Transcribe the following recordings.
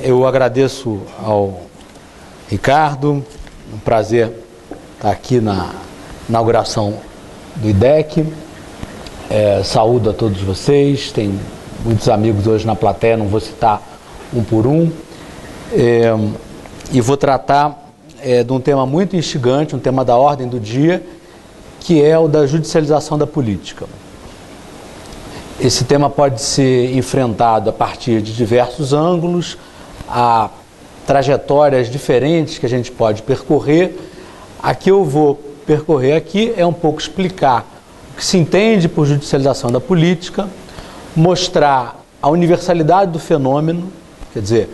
eu agradeço ao Ricardo, um prazer estar aqui na inauguração do IDEC. Saúdo a todos vocês, tem muitos amigos hoje na plateia, não vou citar um por um. E vou tratar de um tema muito instigante, um tema da ordem do dia, que é o da judicialização da política. Esse tema pode ser enfrentado a partir de diversos ângulos, há trajetórias diferentes que a gente pode percorrer. A que eu vou percorrer aqui é um pouco explicar o que se entende por judicialização da política, mostrar a universalidade do fenômeno, quer dizer,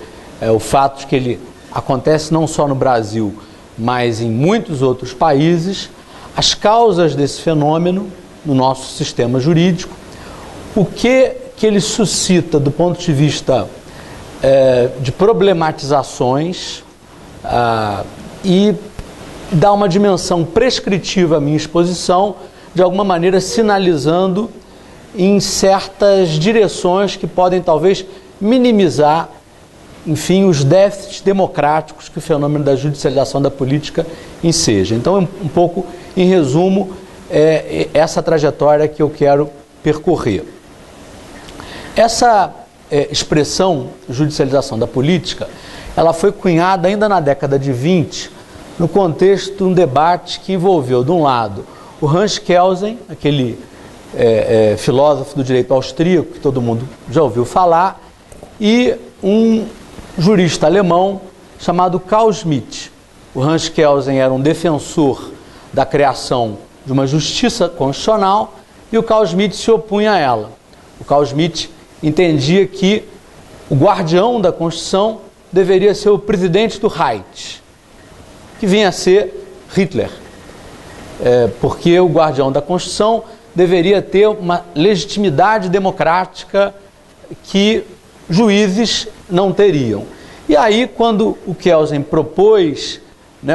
o fato de que ele acontece não só no Brasil, mas em muitos outros países, as causas desse fenômeno no nosso sistema jurídico, o que ele suscita do ponto de vista de problematizações e dá uma dimensão prescritiva à minha exposição, de alguma maneira sinalizando em certas direções que podem talvez minimizar, enfim, os déficits democráticos que o fenômeno da judicialização da política enseja. Então, um pouco, em resumo, essa trajetória que eu quero percorrer. Essa expressão judicialização da política, ela foi cunhada ainda na década de 20, no contexto de um debate que envolveu, de um lado, o Hans Kelsen, aquele filósofo do direito austríaco, que todo mundo já ouviu falar, e um jurista alemão chamado Carl Schmitt. O Hans Kelsen era um defensor da criação de uma justiça constitucional e o Carl Schmitt se opunha a ela. O Carl Schmitt entendia que o guardião da Constituição deveria ser o presidente do Reich, que vinha a ser Hitler, porque o guardião da Constituição deveria ter uma legitimidade democrática que juízes não teriam. E aí, quando o Kelsen propôs,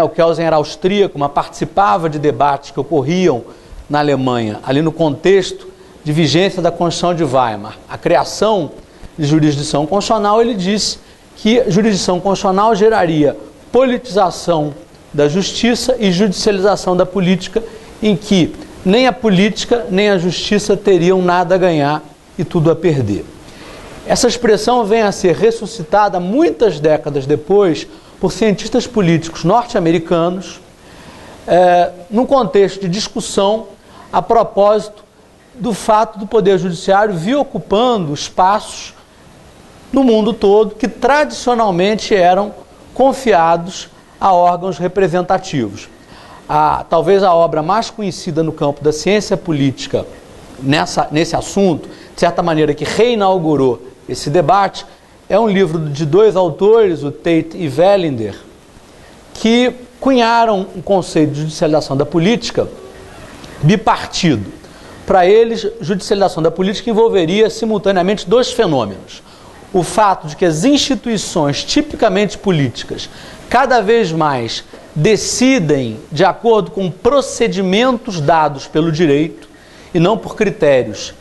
o Kelsen era austríaco, mas participava de debates que ocorriam na Alemanha, ali no contexto de vigência da Constituição de Weimar, a criação de jurisdição constitucional, ele disse que jurisdição constitucional geraria politização da justiça e judicialização da política, em que nem a política nem a justiça teriam nada a ganhar e tudo a perder. Essa expressão vem a ser ressuscitada muitas décadas depois por cientistas políticos norte-americanos, num contexto de discussão a propósito do fato do Poder Judiciário vir ocupando espaços no mundo todo que tradicionalmente eram confiados a órgãos representativos. Talvez a obra mais conhecida no campo da ciência política nesse assunto, de certa maneira que reinaugurou esse debate, é um livro de dois autores, o Tate e Wellinder, que cunharam um conceito de judicialização da política bipartido. Para eles, judicialização da política envolveria simultaneamente dois fenômenos. O fato de que as instituições tipicamente políticas cada vez mais decidem de acordo com procedimentos dados pelo direito e não por critérios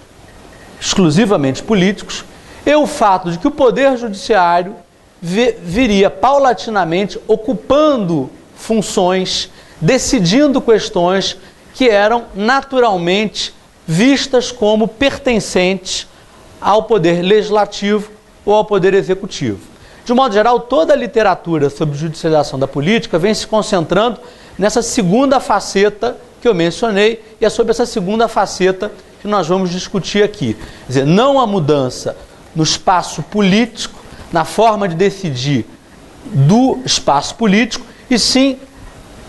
exclusivamente políticos, e o fato de que o Poder Judiciário viria paulatinamente ocupando funções, decidindo questões que eram naturalmente vistas como pertencentes ao Poder Legislativo ou ao Poder Executivo. De um modo geral, toda a literatura sobre judicialização da política vem se concentrando nessa segunda faceta que eu mencionei, e é sobre essa segunda faceta que nós vamos discutir aqui. Quer dizer, não a mudança no espaço político, na forma de decidir do espaço político, e sim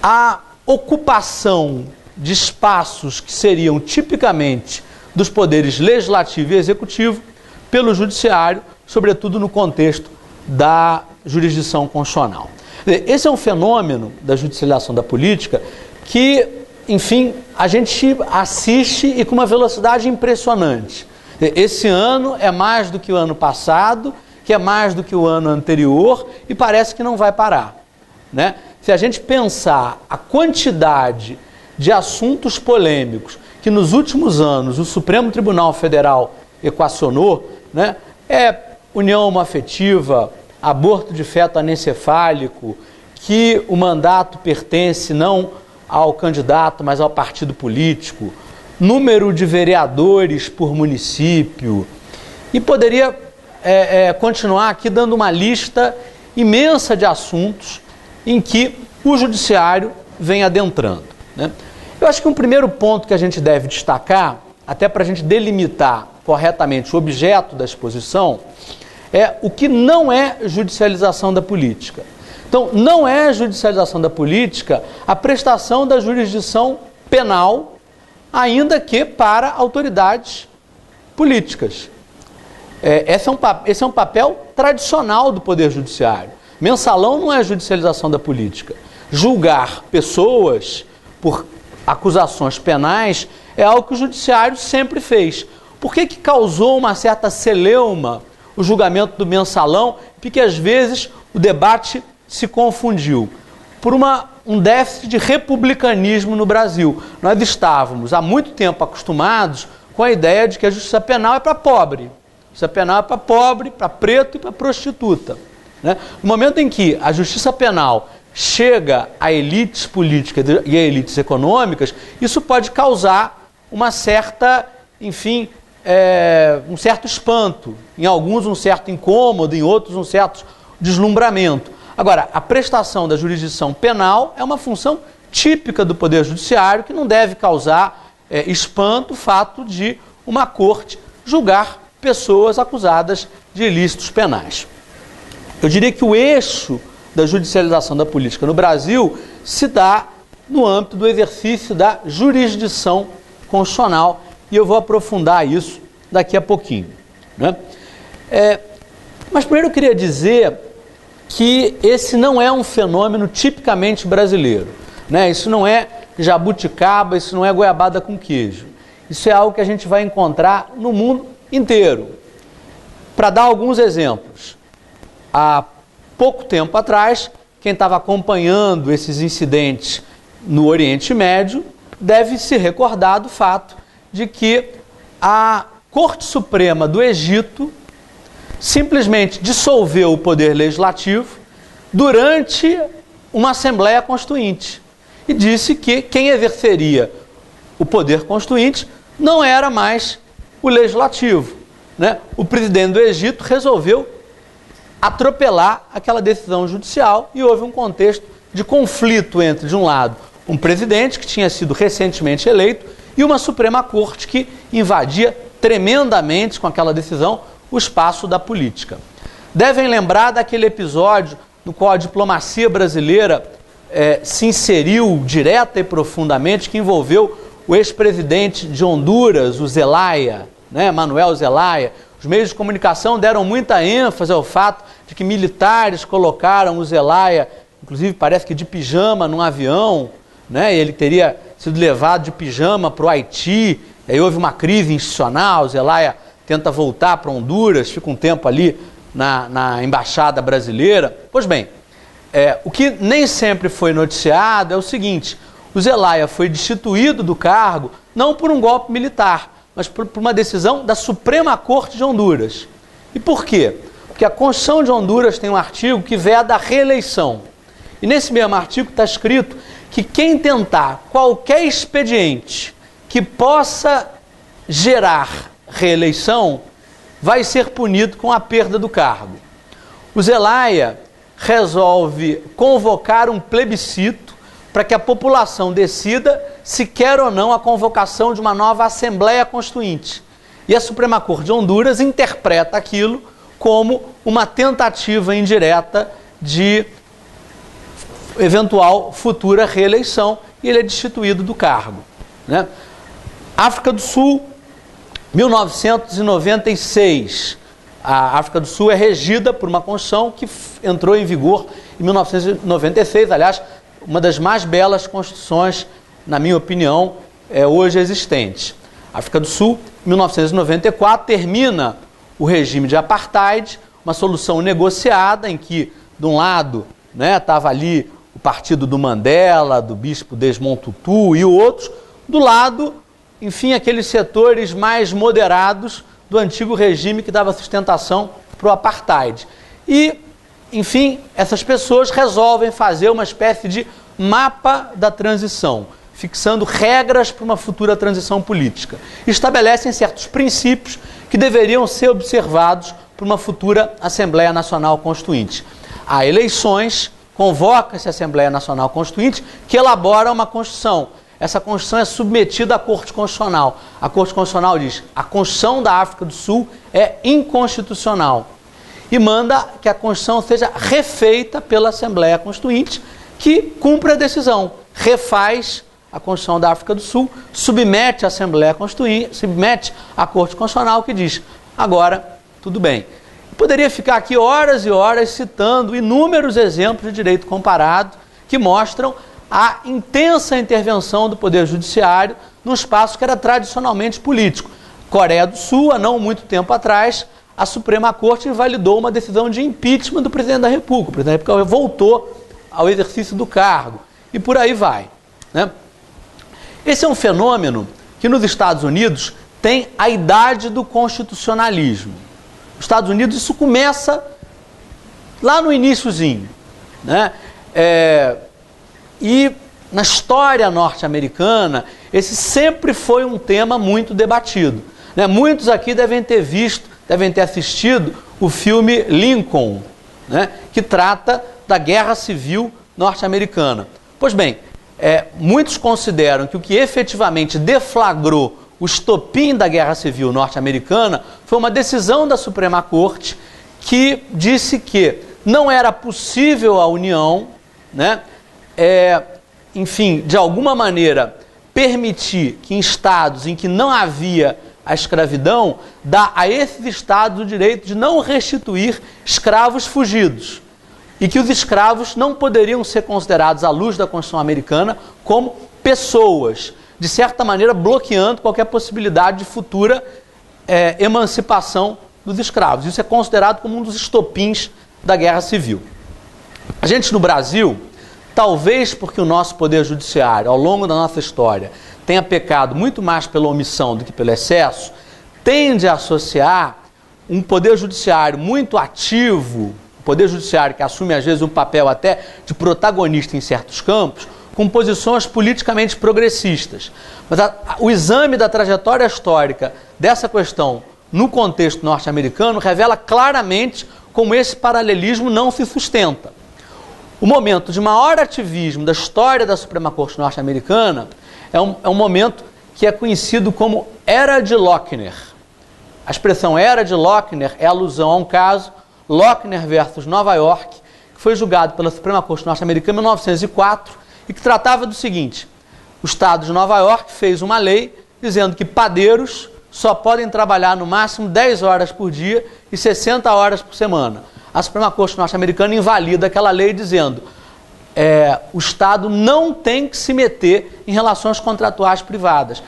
a ocupação de espaços que seriam tipicamente dos poderes legislativo e executivo pelo judiciário, sobretudo no contexto da jurisdição constitucional. Esse é um fenômeno da judicialização da política que, enfim, a gente assiste e com uma velocidade impressionante. Esse ano é mais do que o ano passado, que é mais do que o ano anterior, e parece que não vai parar, né? Se a gente pensar a quantidade de assuntos polêmicos que nos últimos anos o Supremo Tribunal Federal equacionou, né? União homoafetiva, aborto de feto anencefálico, que o mandato pertence não ao candidato, mas ao partido político, número de vereadores por município, e poderia continuar aqui dando uma lista imensa de assuntos em que o judiciário vem adentrando, né? Eu acho que um primeiro ponto que a gente deve destacar, até para a gente delimitar corretamente o objeto da exposição, é o que não é judicialização da política. Então, não é judicialização da política a prestação da jurisdição penal, ainda que para autoridades políticas. Esse é um papel tradicional do Poder Judiciário. Mensalão não é judicialização da política. Julgar pessoas por acusações penais é algo que o Judiciário sempre fez. Por que causou uma certa celeuma o julgamento do mensalão? Porque às vezes o debate se confundiu. Por um déficit de republicanismo no Brasil. Nós estávamos há muito tempo acostumados com a ideia de que a justiça penal é para pobre. A justiça penal é para pobre, para preto e para prostituta, né? No momento em que a justiça penal chega a elites políticas e a elites econômicas, isso pode causar uma certa, enfim, um certo espanto. Em alguns um certo incômodo, em outros um certo deslumbramento. Agora, a prestação da jurisdição penal é uma função típica do Poder Judiciário que não deve causar espanto o fato de uma corte julgar pessoas acusadas de ilícitos penais. Eu diria que o eixo da judicialização da política no Brasil se dá no âmbito do exercício da jurisdição constitucional, e eu vou aprofundar isso daqui a pouquinho, né? Mas primeiro eu queria dizer que esse não é um fenômeno tipicamente brasileiro, né? Isso não é jabuticaba, isso não é goiabada com queijo. Isso é algo que a gente vai encontrar no mundo inteiro. Para dar alguns exemplos, há pouco tempo atrás, quem estava acompanhando esses incidentes no Oriente Médio deve se recordar do fato de que a Corte Suprema do Egito simplesmente dissolveu o poder legislativo durante uma Assembleia Constituinte e disse que quem exerceria o poder constituinte não era mais o legislativo, né? O presidente do Egito resolveu atropelar aquela decisão judicial e houve um contexto de conflito entre, de um lado, um presidente que tinha sido recentemente eleito e uma Suprema Corte que invadia tremendamente com aquela decisão o espaço da política. Devem lembrar daquele episódio no qual a diplomacia brasileira se inseriu direta e profundamente, que envolveu o ex-presidente de Honduras, o Zelaya, né, Manuel Zelaya. Os meios de comunicação deram muita ênfase ao fato de que militares colocaram o Zelaya, inclusive parece que de pijama, num avião, né, e ele teria sido levado de pijama para o Haiti, e aí houve uma crise institucional, o Zelaya tenta voltar para Honduras, fica um tempo ali na embaixada brasileira. Pois bem, o que nem sempre foi noticiado é o seguinte: o Zelaya foi destituído do cargo não por um golpe militar, mas por uma decisão da Suprema Corte de Honduras. E por quê? Porque a Constituição de Honduras tem um artigo que veda a reeleição. E nesse mesmo artigo está escrito que quem tentar qualquer expediente que possa gerar reeleição vai ser punido com a perda do cargo. O Zelaya resolve convocar um plebiscito para que a população decida se quer ou não a convocação de uma nova Assembleia Constituinte. E a Suprema Corte de Honduras interpreta aquilo como uma tentativa indireta de eventual futura reeleição, e ele é destituído do cargo, né? África do Sul, 1996. A África do Sul é regida por uma Constituição que entrou em vigor em 1996, aliás, uma das mais belas constituições, na minha opinião, hoje existente. A África do Sul, 1994, termina o regime de apartheid, uma solução negociada em que, de um lado, estava ali o partido do Mandela, do bispo Desmond Tutu e outros, do lado, enfim, aqueles setores mais moderados do antigo regime que dava sustentação para o apartheid. E enfim, essas pessoas resolvem fazer uma espécie de mapa da transição, fixando regras para uma futura transição política. Estabelecem certos princípios que deveriam ser observados por uma futura Assembleia Nacional Constituinte. Há eleições, convoca-se a Assembleia Nacional Constituinte, que elabora uma Constituição. Essa Constituição é submetida à Corte Constitucional. A Corte Constitucional diz: a Constituição da África do Sul é inconstitucional. E manda que a Constituição seja refeita pela Assembleia Constituinte, que cumpre a decisão, refaz a Constituição da África do Sul, submete à Assembleia Constituinte, submete à Corte Constitucional, que diz: agora tudo bem. Poderia ficar aqui horas e horas citando inúmeros exemplos de direito comparado que mostram a intensa intervenção do Poder Judiciário num espaço que era tradicionalmente político. Coreia do Sul, há não muito tempo atrás, a Suprema Corte invalidou uma decisão de impeachment do Presidente da República. O Presidente da República voltou ao exercício do cargo. E por aí vai, né? Esse é um fenômeno que nos Estados Unidos tem a idade do constitucionalismo. Nos Estados Unidos isso começa lá no iniciozinho, né? E na história norte-americana, esse sempre foi um tema muito debatido, né? Muitos aqui devem ter visto, devem ter assistido o filme Lincoln, né? Que trata da Guerra Civil norte-americana. Pois bem, muitos consideram que o que efetivamente deflagrou o estopim da Guerra Civil norte-americana foi uma decisão da Suprema Corte que disse que não era possível a União, né, enfim, de alguma maneira permitir que em estados em que não havia a escravidão, dá a esses estados o direito de não restituir escravos fugidos. E que os escravos não poderiam ser considerados, à luz da Constituição americana, como pessoas, de certa maneira bloqueando qualquer possibilidade de futura emancipação dos escravos. Isso é considerado como um dos estopins da Guerra Civil. A gente no Brasil, talvez porque o nosso Poder Judiciário, ao longo da nossa história, tenha pecado muito mais pela omissão do que pelo excesso, tende a associar um Poder Judiciário muito ativo, o Poder Judiciário que assume às vezes um papel até de protagonista em certos campos, com posições politicamente progressistas. Mas o exame da trajetória histórica dessa questão no contexto norte-americano revela claramente como esse paralelismo não se sustenta. O momento de maior ativismo da história da Suprema Corte norte-americana é um momento que é conhecido como Era de Lochner. A expressão Era de Lochner é alusão a um caso, Lochner versus Nova York, que foi julgado pela Suprema Corte norte-americana em 1904 e que tratava do seguinte: o Estado de Nova York fez uma lei dizendo que padeiros só podem trabalhar no máximo 10 horas por dia e 60 horas por semana. A Suprema Corte norte-americana invalida aquela lei dizendo o Estado não tem que se meter em relações contratuais privadas.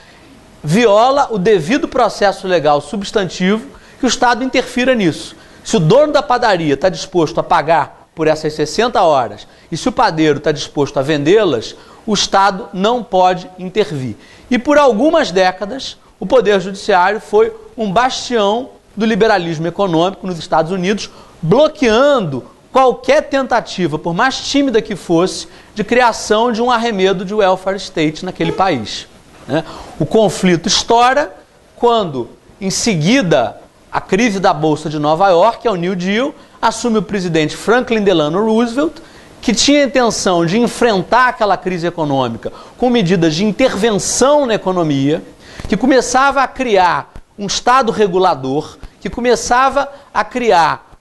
Viola o devido processo legal substantivo que o Estado interfira nisso. Se o dono da padaria está disposto a pagar por essas 60 horas e se o padeiro está disposto a vendê-las, o Estado não pode intervir. E por algumas décadas, o Poder Judiciário foi um bastião do liberalismo econômico nos Estados Unidos, bloqueando qualquer tentativa, por mais tímida que fosse, de criação de um arremedo de welfare state naquele país, né? O conflito estoura quando, em seguida, a crise da Bolsa de Nova York, é o New Deal, assume o presidente Franklin Delano Roosevelt, que tinha a intenção de enfrentar aquela crise econômica com medidas de intervenção na economia, que começava a criar um Estado regulador, que começava a criar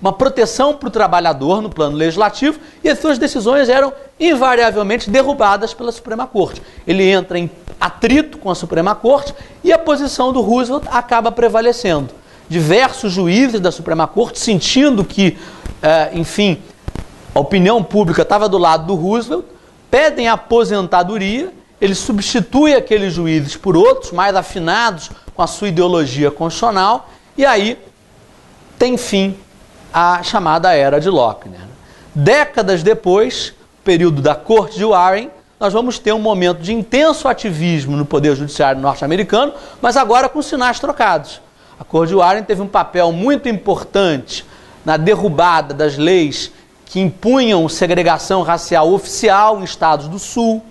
uma proteção para o trabalhador no plano legislativo, e as suas decisões eram invariavelmente derrubadas pela Suprema Corte. Ele entra em atrito com a Suprema Corte e a posição do Roosevelt acaba prevalecendo. Diversos juízes da Suprema Corte, sentindo que, enfim, a opinião pública estava do lado do Roosevelt, pedem a aposentadoria, ele substitui aqueles juízes por outros, mais afinados com a sua ideologia constitucional, e aí tem fim a chamada Era de Lochner. Décadas depois, período da Corte de Warren, nós vamos ter um momento de intenso ativismo no Poder Judiciário norte-americano, mas agora com sinais trocados. A Corte de Warren teve um papel muito importante na derrubada das leis que impunham segregação racial oficial em estados do Sul.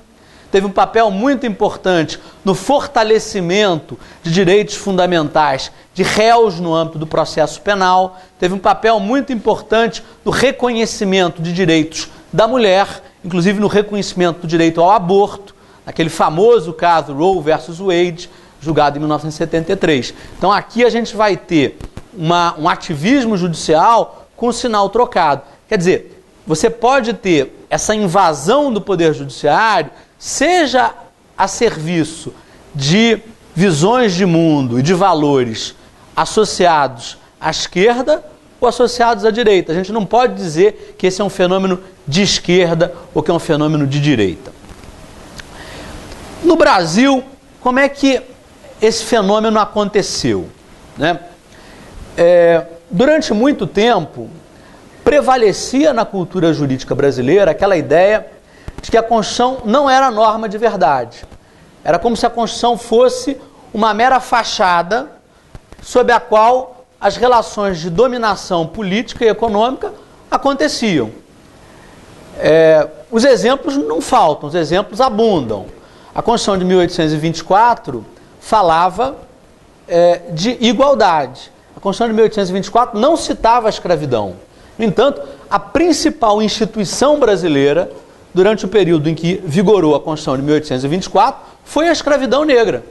Teve um papel muito importante no fortalecimento de direitos fundamentais de réus no âmbito do processo penal. Teve um papel muito importante no reconhecimento de direitos da mulher, inclusive no reconhecimento do direito ao aborto, naquele famoso caso Roe versus Wade, julgado em 1973. Então aqui a gente vai ter um ativismo judicial com sinal trocado. Quer dizer, você pode ter essa invasão do poder judiciário, seja a serviço de visões de mundo e de valores associados à esquerda ou associados à direita. A gente não pode dizer que esse é um fenômeno de esquerda ou que é um fenômeno de direita. No Brasil, como é que esse fenômeno aconteceu, né? Durante muito tempo, prevalecia na cultura jurídica brasileira aquela ideia de que a Constituição não era norma de verdade. Era como se a Constituição fosse uma mera fachada sob a qual as relações de dominação política e econômica aconteciam. Os exemplos não faltam, os exemplos abundam. A Constituição de 1824 falava de igualdade. A Constituição de 1824 não citava a escravidão. No entanto, a principal instituição brasileira, durante o período em que vigorou a Constituição de 1824, foi a escravidão negra.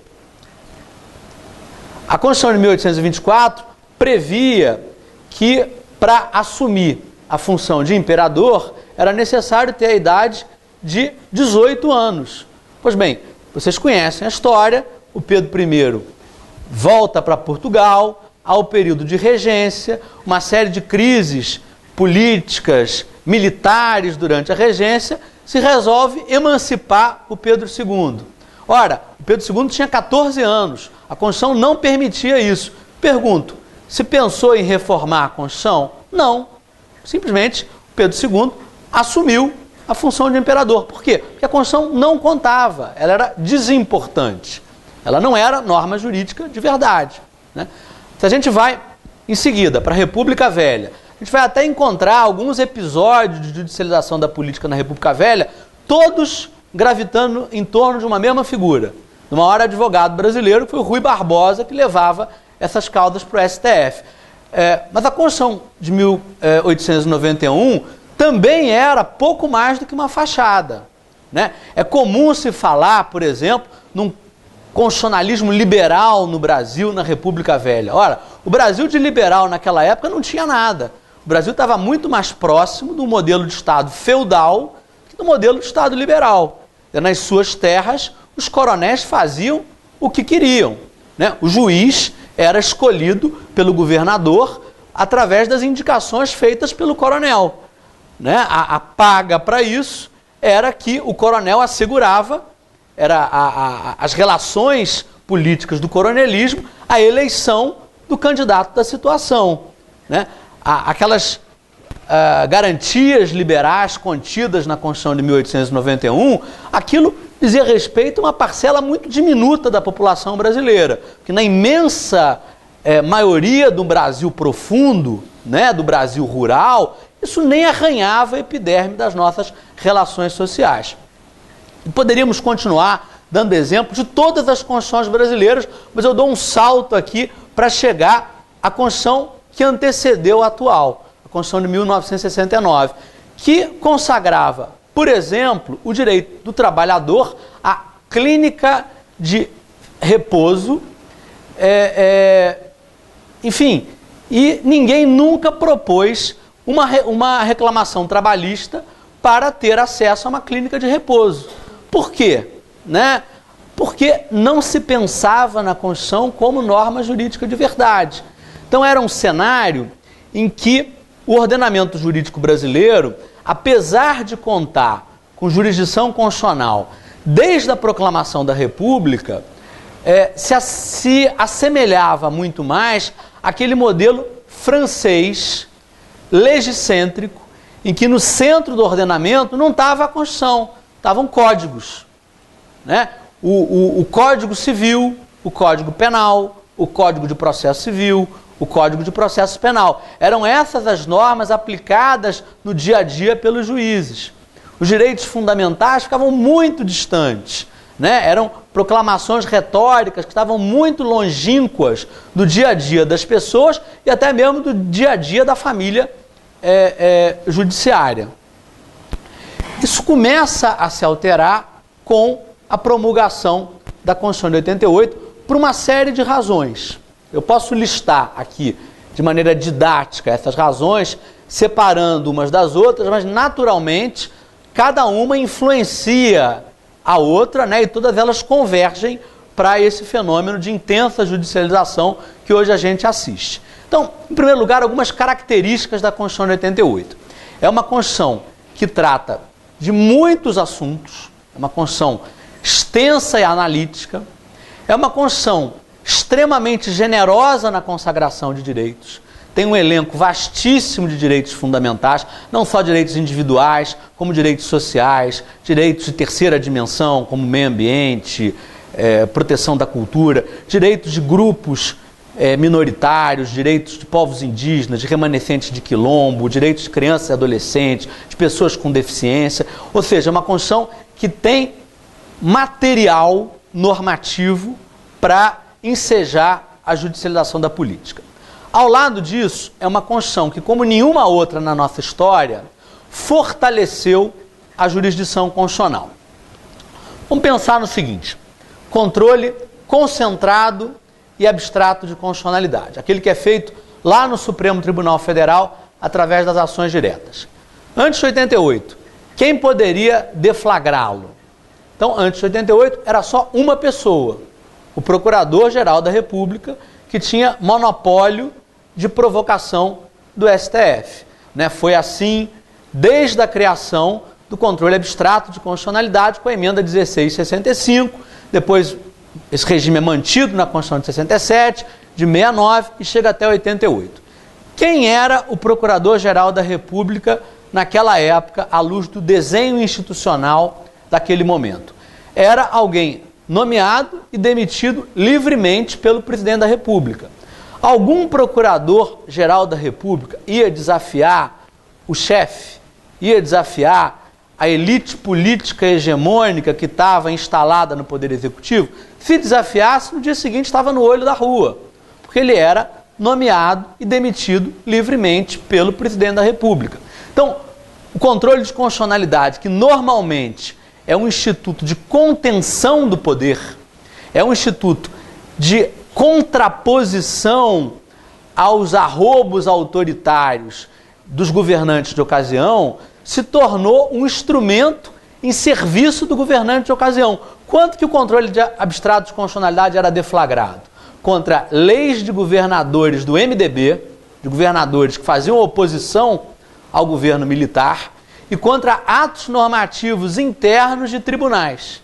A Constituição de 1824 previa que, para assumir a função de imperador, era necessário ter a idade de 18 anos. Pois bem, vocês conhecem a história, o Pedro I volta para Portugal, há o período de regência, uma série de crises políticas, militares durante a regência, se resolve emancipar o Pedro II. Ora, o Pedro II tinha 14 anos, a Constituição não permitia isso. Pergunto, se pensou em reformar a Constituição? Não. Simplesmente, o Pedro II assumiu a função de imperador. Por quê? Porque a Constituição não contava, ela era desimportante. Ela não era norma jurídica de verdade, né? Se a gente vai, em seguida, para a República Velha, a gente vai até encontrar alguns episódios de judicialização da política na República Velha, todos gravitando em torno de uma mesma figura. No maior advogado brasileiro, foi o Rui Barbosa, que levava essas causas para o STF. Mas a Constituição de 1891 também era pouco mais do que uma fachada, né? É comum se falar, por exemplo, num constitucionalismo liberal no Brasil, na República Velha. Ora, o Brasil de liberal naquela época não tinha nada. O Brasil estava muito mais próximo do modelo de Estado feudal que do modelo de Estado liberal. Nas suas terras, os coronéis faziam o que queriam, né? O juiz era escolhido pelo governador através das indicações feitas pelo coronel, né? A paga para isso era que o coronel assegurava, as relações políticas do coronelismo, a eleição do candidato da situação, né? Aquelas garantias liberais contidas na Constituição de 1891, aquilo dizia respeito a uma parcela muito diminuta da população brasileira, que na imensa maioria do Brasil profundo, né, do Brasil rural, isso nem arranhava a epiderme das nossas relações sociais. E poderíamos continuar dando exemplo de todas as constituições brasileiras, mas eu dou um salto aqui para chegar à Constituição que antecedeu a atual, a Constituição de 1969, que consagrava, por exemplo, o direito do trabalhador à clínica de repouso, enfim, e ninguém nunca propôs uma reclamação trabalhista para ter acesso a uma clínica de repouso. Por quê? Né? Porque não se pensava na Constituição como norma jurídica de verdade. Então era um cenário em que o ordenamento jurídico brasileiro, apesar de contar com jurisdição constitucional desde a proclamação da República, se assemelhava muito mais àquele modelo francês, legicêntrico, em que no centro do ordenamento não estava a Constituição, estavam códigos, né? O Código Civil, o Código Penal, o Código de Processo Civil, o Código de Processo Penal. Eram essas as normas aplicadas no dia a dia pelos juízes. Os direitos fundamentais ficavam muito distantes, né? Eram proclamações retóricas que estavam muito longínquas do dia a dia das pessoas e até mesmo do dia a dia da família judiciária. Isso começa a se alterar com a promulgação da Constituição de 88 por uma série de razões. Eu posso listar aqui de maneira didática essas razões, separando umas das outras, mas naturalmente cada uma influencia a outra, né, e todas elas convergem para esse fenômeno de intensa judicialização que hoje a gente assiste. Então, em primeiro lugar, algumas características da Constituição de 88. É uma Constituição que trata de muitos assuntos, é uma Constituição extensa e analítica, é uma Constituição extremamente generosa na consagração de direitos, tem um elenco vastíssimo de direitos fundamentais, não só direitos individuais, como direitos sociais, direitos de terceira dimensão, como meio ambiente, proteção da cultura, direitos de grupos minoritários, direitos de povos indígenas, de remanescentes de quilombo, direitos de crianças e adolescentes, de pessoas com deficiência, ou seja, uma Constituição que tem material normativo para ensejar a judicialização da política. Ao lado disso, é uma Constituição que, como nenhuma outra na nossa história, fortaleceu a jurisdição constitucional. Vamos pensar no seguinte: controle concentrado e abstrato de constitucionalidade, aquele que é feito lá no Supremo Tribunal Federal através das ações diretas. Antes de 88, quem poderia deflagrá-lo? Então, antes de 88, era só uma pessoa, o Procurador-Geral da República, que tinha monopólio de provocação do STF. Né? Foi assim desde a criação do controle abstrato de constitucionalidade com a emenda 1665, depois esse regime é mantido na Constituição de 67, de 69 e chega até 88. Quem era o Procurador-Geral da República naquela época, à luz do desenho institucional daquele momento? Era alguém nomeado e demitido livremente pelo Presidente da República. Algum Procurador-Geral da República ia desafiar o chefe, ia desafiar a elite política hegemônica que estava instalada no Poder Executivo? Se desafiasse, no dia seguinte estava no olho da rua, porque ele era nomeado e demitido livremente pelo Presidente da República. Então, o controle de constitucionalidade, que normalmente é um instituto de contenção do poder, é um instituto de contraposição aos arrobos autoritários dos governantes de ocasião, se tornou um instrumento em serviço do governante de ocasião. Quanto que o controle de abstrato de constitucionalidade era deflagrado? Contra leis de governadores do MDB, de governadores que faziam oposição ao governo militar, e contra atos normativos internos de tribunais.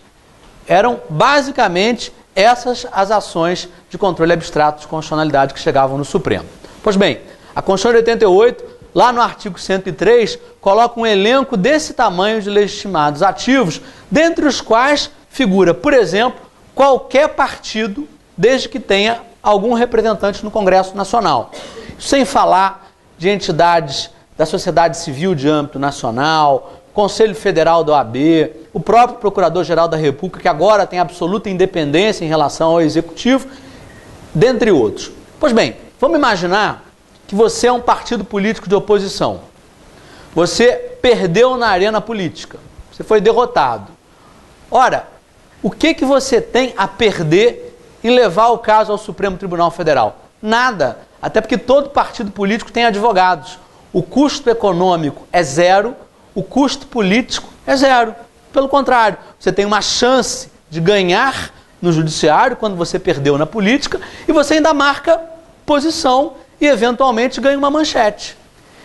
Eram basicamente essas as ações de controle abstrato de constitucionalidade que chegavam no Supremo. Pois bem, a Constituição de 88, lá no artigo 103, coloca um elenco desse tamanho de legitimados ativos, dentre os quais figura, por exemplo, qualquer partido, desde que tenha algum representante no Congresso Nacional. Sem falar de entidades da sociedade civil de âmbito nacional, Conselho Federal da OAB, o próprio Procurador-Geral da República, que agora tem absoluta independência em relação ao Executivo, dentre outros. Pois bem, vamos imaginar que você é um partido político de oposição. Você perdeu na arena política, você foi derrotado. Ora, o que você tem a perder em levar o caso ao Supremo Tribunal Federal? Nada, até porque todo partido político tem advogados. O custo econômico é zero, o custo político é zero. Pelo contrário, você tem uma chance de ganhar no judiciário quando você perdeu na política e você ainda marca posição e eventualmente ganha uma manchete.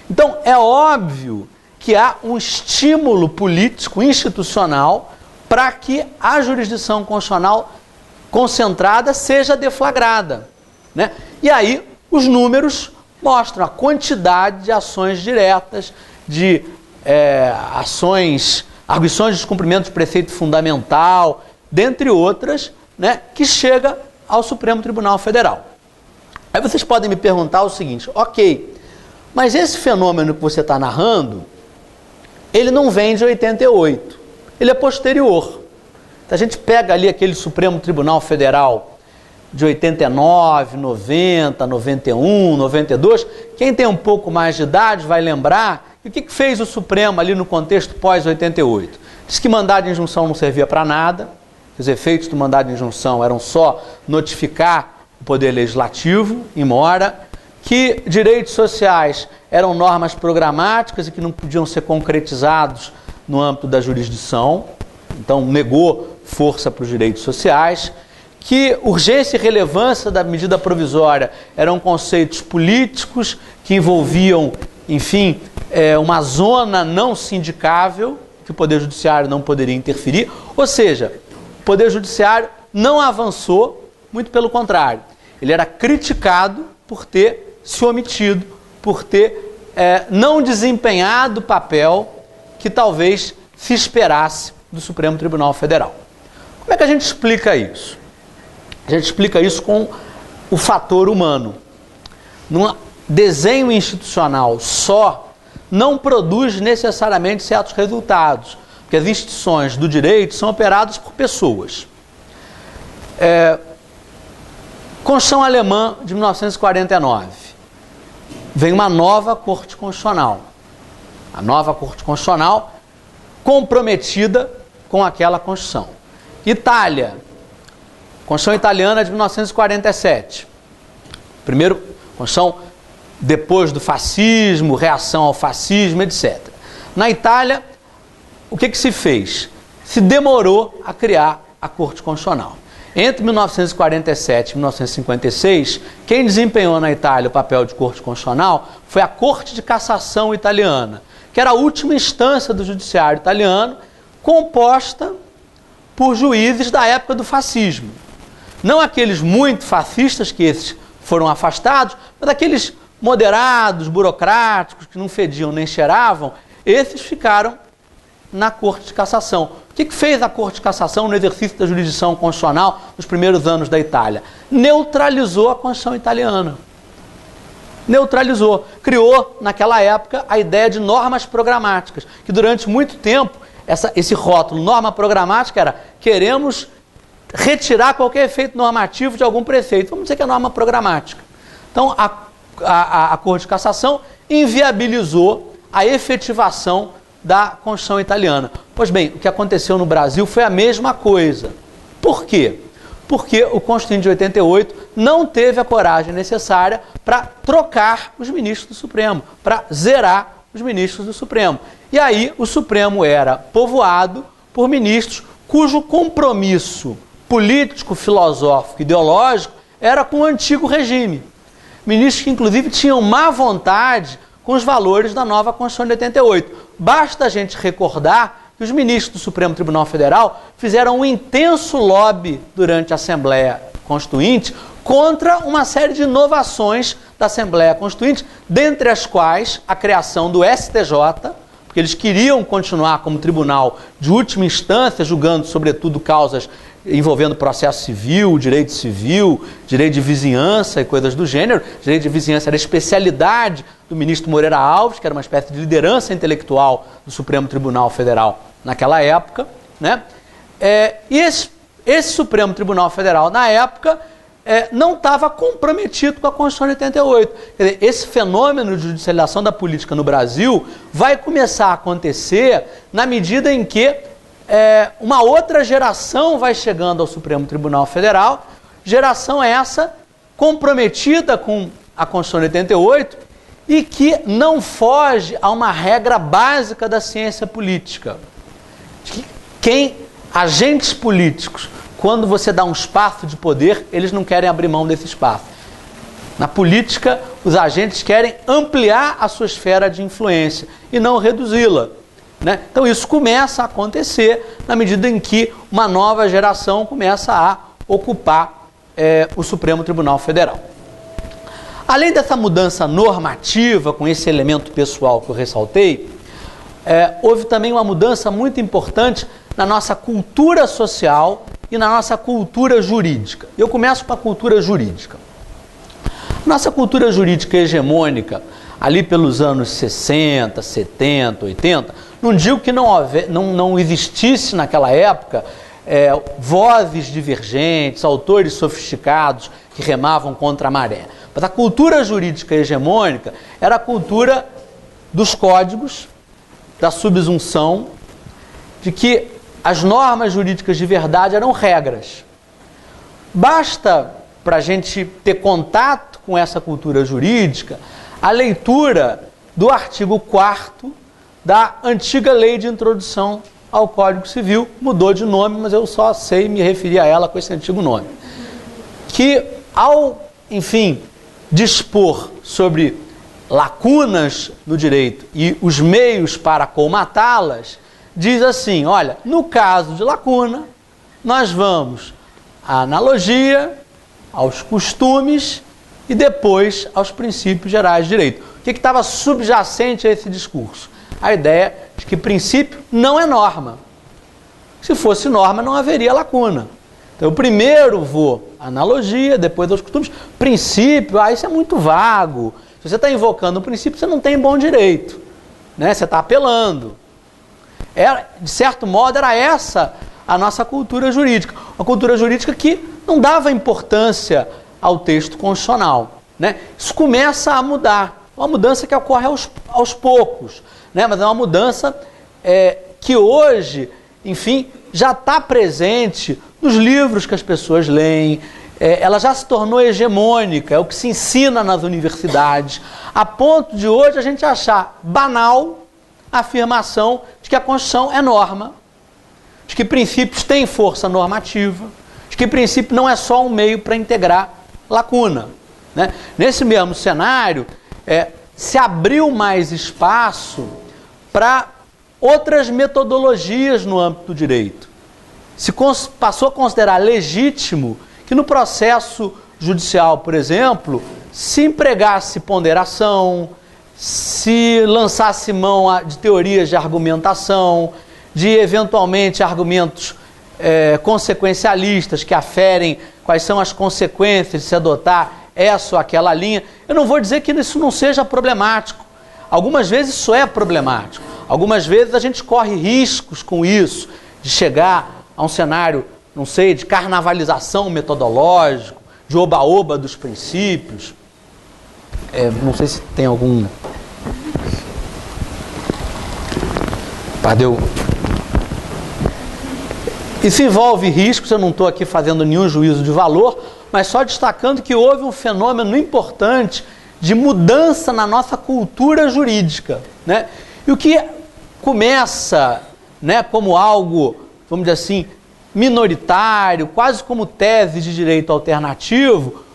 Então é óbvio que há um estímulo político institucional para que a jurisdição constitucional concentrada seja deflagrada, né? E aí os números mostram a quantidade de ações diretas, de arguições de descumprimento de preceito fundamental, dentre outras, né, que chega ao Supremo Tribunal Federal. Aí vocês podem me perguntar o seguinte, ok, mas esse fenômeno que você está narrando, ele não vem de 88, ele é posterior. Então a gente pega ali aquele Supremo Tribunal Federal de 89, 90, 91, 92, quem tem um pouco mais de idade vai lembrar o que fez o Supremo ali no contexto pós-88. Diz que mandado de injunção não servia para nada, os efeitos do mandado de injunção eram só notificar o Poder Legislativo, in mora, que direitos sociais eram normas programáticas e que não podiam ser concretizados no âmbito da jurisdição, então negou força para os direitos sociais, que urgência e relevância da medida provisória eram conceitos políticos que envolviam, enfim, uma zona não sindicável, que o Poder Judiciário não poderia interferir, ou seja, o Poder Judiciário não avançou, muito pelo contrário, ele era criticado por ter se omitido, por ter não desempenhado o papel que talvez se esperasse do Supremo Tribunal Federal. Como é que a gente explica isso? A gente explica isso com o fator humano. Num desenho institucional só não produz necessariamente certos resultados, porque as instituições do direito são operadas por pessoas. Constituição Alemã de 1949. Vem uma nova Corte Constitucional. A nova Corte Constitucional comprometida com aquela Constituição. Itália. Constituição Italiana de 1947. Primeiro, Constituição depois do fascismo, reação ao fascismo, etc. Na Itália, o que se fez? Se demorou a criar a Corte Constitucional. Entre 1947 e 1956, quem desempenhou na Itália o papel de Corte Constitucional foi a Corte de Cassação italiana, que era a última instância do judiciário italiano, composta por juízes da época do fascismo. Não aqueles muito fascistas, que esses foram afastados, mas aqueles moderados, burocráticos, que não fediam nem cheiravam, esses ficaram na Corte de Cassação. O que fez a Corte de Cassação no exercício da jurisdição constitucional nos primeiros anos da Itália? Neutralizou a Constituição italiana. Neutralizou. Criou, naquela época, a ideia de normas programáticas, que durante muito tempo, esse rótulo, norma programática, era queremos retirar qualquer efeito normativo de algum preceito. Vamos dizer que é norma programática. Então, a Corte de Cassação inviabilizou a efetivação da Constituição italiana. Pois bem, o que aconteceu no Brasil foi a mesma coisa. Por quê? Porque o Constituinte de 88 não teve a coragem necessária para trocar os ministros do Supremo, para zerar os ministros do Supremo. E aí o Supremo era povoado por ministros cujo compromisso político, filosófico, ideológico era com o antigo regime. Ministros que, inclusive, tinham má vontade com os valores da nova Constituição de 88. Basta a gente recordar que os ministros do Supremo Tribunal Federal fizeram um intenso lobby durante a Assembleia Constituinte contra uma série de inovações da Assembleia Constituinte, dentre as quais a criação do STJ, porque eles queriam continuar como tribunal de última instância, julgando, sobretudo, causas envolvendo processo civil, direito de vizinhança e coisas do gênero. Direito de vizinhança era a especialidade do ministro Moreira Alves, que era uma espécie de liderança intelectual do Supremo Tribunal Federal naquela época, né? E esse Supremo Tribunal Federal, na época, não estava comprometido com a Constituição de 88. Quer dizer, esse fenômeno de judicialização da política no Brasil vai começar a acontecer na medida em que uma outra geração vai chegando ao Supremo Tribunal Federal, geração essa comprometida com a Constituição de 88 e que não foge a uma regra básica da ciência política. Agentes políticos, quando você dá um espaço de poder, eles não querem abrir mão desse espaço. Na política, os agentes querem ampliar a sua esfera de influência e não reduzi-la. Né? Então isso começa a acontecer na medida em que uma nova geração começa a ocupar o Supremo Tribunal Federal. Além dessa mudança normativa, com esse elemento pessoal que eu ressaltei, houve também uma mudança muito importante na nossa cultura social e na nossa cultura jurídica. Eu começo com a cultura jurídica. Nossa cultura jurídica hegemônica, ali pelos anos 60, 70, 80, não digo que não existisse naquela época vozes divergentes, autores sofisticados que remavam contra a maré. Mas a cultura jurídica hegemônica era a cultura dos códigos, da subsunção, de que as normas jurídicas de verdade eram regras. Basta, para a gente ter contato com essa cultura jurídica, a leitura do artigo 4º da antiga Lei de Introdução ao Código Civil, mudou de nome, mas eu só sei me referir a ela com esse antigo nome, que ao, enfim, dispor sobre lacunas no direito e os meios para colmatá-las, diz assim, olha, no caso de lacuna, nós vamos à analogia, aos costumes e depois aos princípios gerais de direito. O que estava subjacente a esse discurso? A ideia de que princípio não é norma. Se fosse norma, não haveria lacuna. Então, eu primeiro vou à analogia, depois aos costumes. Princípio, isso é muito vago. Se você está invocando o princípio, você não tem bom direito, né? Você está apelando. De certo modo, era essa a nossa cultura jurídica. Uma cultura jurídica que não dava importância ao texto constitucional, né? Isso começa a mudar. Uma mudança que ocorre aos poucos, né? Mas é uma mudança que hoje, enfim, já está presente nos livros que as pessoas leem. Ela já se tornou hegemônica, é o que se ensina nas universidades, a ponto de hoje a gente achar banal a afirmação de que a Constituição é norma, de que princípios têm força normativa, de que princípio não é só um meio para integrar lacuna, né? Nesse mesmo cenário, se abriu mais espaço para outras metodologias no âmbito do direito. Se passou a considerar legítimo que no processo judicial, por exemplo, se empregasse ponderação, se lançasse mão de teorias de argumentação, de eventualmente argumentos consequencialistas que aferem quais são as consequências de se adotar essa ou aquela linha. Eu não vou dizer que isso não seja problemático. Algumas vezes isso é problemático. Algumas vezes a gente corre riscos com isso, de chegar a um cenário, não sei, de carnavalização metodológico, de oba-oba dos princípios. Não sei se tem algum... Perdeu. Isso envolve riscos, eu não estou aqui fazendo nenhum juízo de valor, mas só destacando que houve um fenômeno importante de mudança na nossa cultura jurídica, né? E o que começa, né, como algo, vamos dizer assim, minoritário, quase como tese de direito alternativo,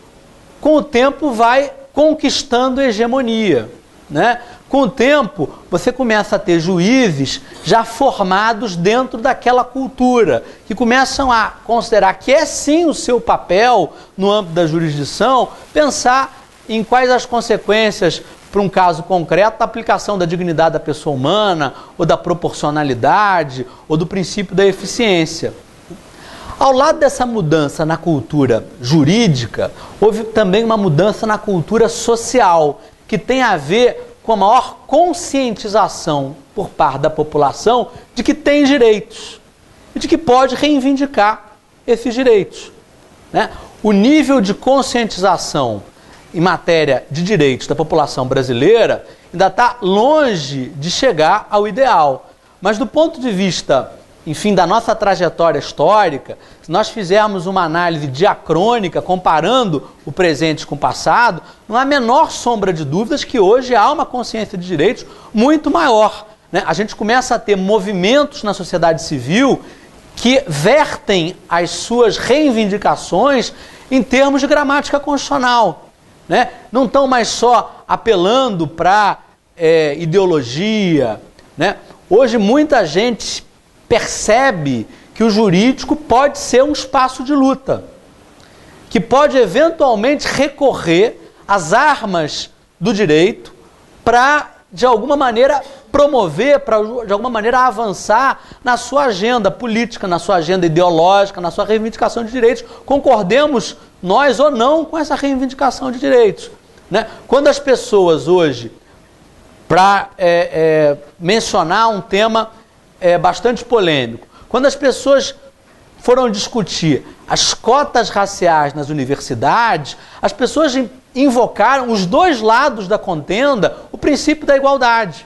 com o tempo vai conquistando hegemonia, né? Com o tempo, você começa a ter juízes já formados dentro daquela cultura, que começam a considerar que é sim o seu papel no âmbito da jurisdição, pensar em quais as consequências para um caso concreto da aplicação da dignidade da pessoa humana, ou da proporcionalidade, ou do princípio da eficiência. Ao lado dessa mudança na cultura jurídica, houve também uma mudança na cultura social, que tem a ver com a maior conscientização por parte da população de que tem direitos e de que pode reivindicar esses direitos, né? O nível de conscientização em matéria de direitos da população brasileira ainda está longe de chegar ao ideal. Mas do ponto de vista, enfim, da nossa trajetória histórica, se nós fizermos uma análise diacrônica, comparando o presente com o passado, não há a menor sombra de dúvidas que hoje há uma consciência de direitos muito maior, né? A gente começa a ter movimentos na sociedade civil que vertem as suas reivindicações em termos de gramática constitucional, né? Não estão mais só apelando para ideologia, né? Hoje muita gente percebe que o jurídico pode ser um espaço de luta, que pode eventualmente recorrer às armas do direito para, de alguma maneira, promover, para de alguma maneira avançar na sua agenda política, na sua agenda ideológica, na sua reivindicação de direitos. Concordemos nós ou não com essa reivindicação de direitos, né? Quando as pessoas hoje, para mencionar um tema bastante polêmico, quando as pessoas foram discutir as cotas raciais nas universidades, as pessoas invocaram os dois lados da contenda o princípio da igualdade.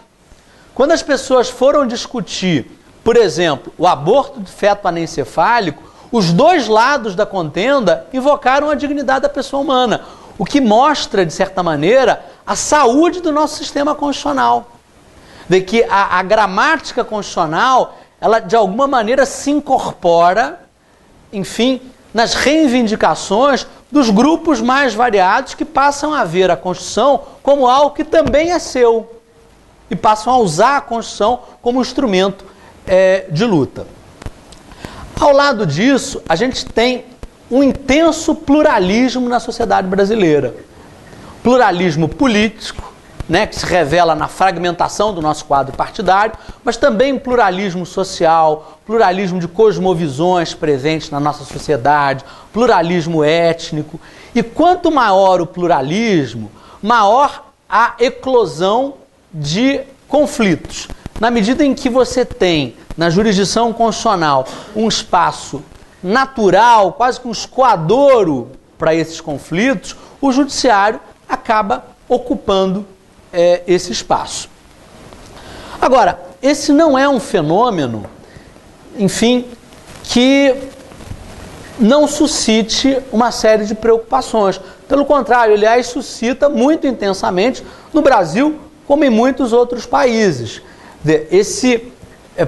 Quando as pessoas foram discutir, por exemplo, o aborto de feto anencefálico, os dois lados da contenda invocaram a dignidade da pessoa humana, o que mostra, de certa maneira, a saúde do nosso sistema constitucional. De que a gramática constitucional, ela de alguma maneira se incorpora, enfim, nas reivindicações dos grupos mais variados que passam a ver a Constituição como algo que também é seu e passam a usar a Constituição como instrumento de luta. Ao lado disso, a gente tem um intenso pluralismo na sociedade brasileira. Pluralismo político, né, que se revela na fragmentação do nosso quadro partidário, mas também pluralismo social, pluralismo de cosmovisões presentes na nossa sociedade, pluralismo étnico. E quanto maior o pluralismo, maior a eclosão de conflitos. Na medida em que você tem, na jurisdição constitucional, um espaço natural, quase que um escoadouro para esses conflitos, o judiciário acaba ocupando esse espaço. Agora, esse não é um fenômeno, enfim, que não suscite uma série de preocupações. Pelo contrário, aliás, suscita muito intensamente no Brasil, como em muitos outros países. Esse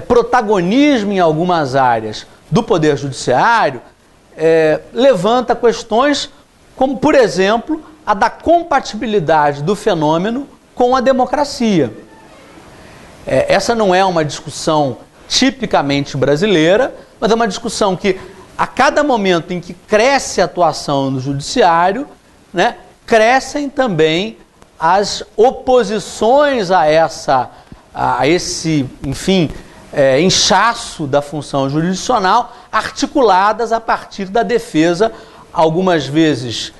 protagonismo em algumas áreas do Poder Judiciário levanta questões como, por exemplo, a da compatibilidade do fenômeno com a democracia. Essa não é uma discussão tipicamente brasileira, mas é uma discussão que, a cada momento em que cresce a atuação no judiciário, né, crescem também as oposições a esse, enfim, inchaço da função jurisdicional, articuladas a partir da defesa, algumas vezes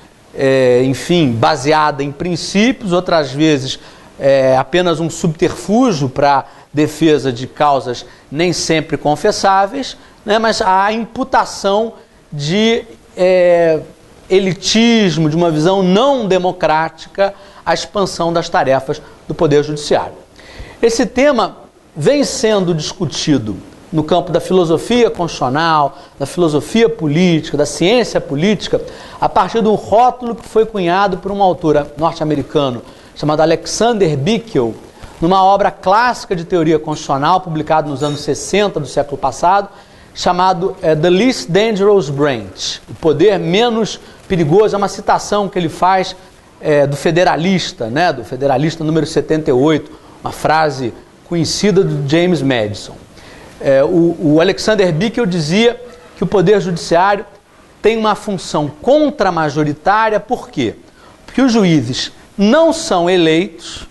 enfim, baseada em princípios, outras vezes apenas um subterfúgio para defesa de causas nem sempre confessáveis, né, mas a imputação de elitismo, de uma visão não democrática, a expansão das tarefas do Poder Judiciário. Esse tema vem sendo discutido no campo da filosofia constitucional, da filosofia política, da ciência política, a partir de um rótulo que foi cunhado por um autor norte-americano chamado Alexander Bickel, numa obra clássica de teoria constitucional, publicada nos anos 60 do século passado, chamado The Least Dangerous Branch, o poder menos perigoso. É uma citação que ele faz do Federalista, né, do Federalista número 78, uma frase conhecida do James Madison. O Alexander Bickel dizia que o Poder Judiciário tem uma função contramajoritária. Por quê? Porque os juízes não são eleitos,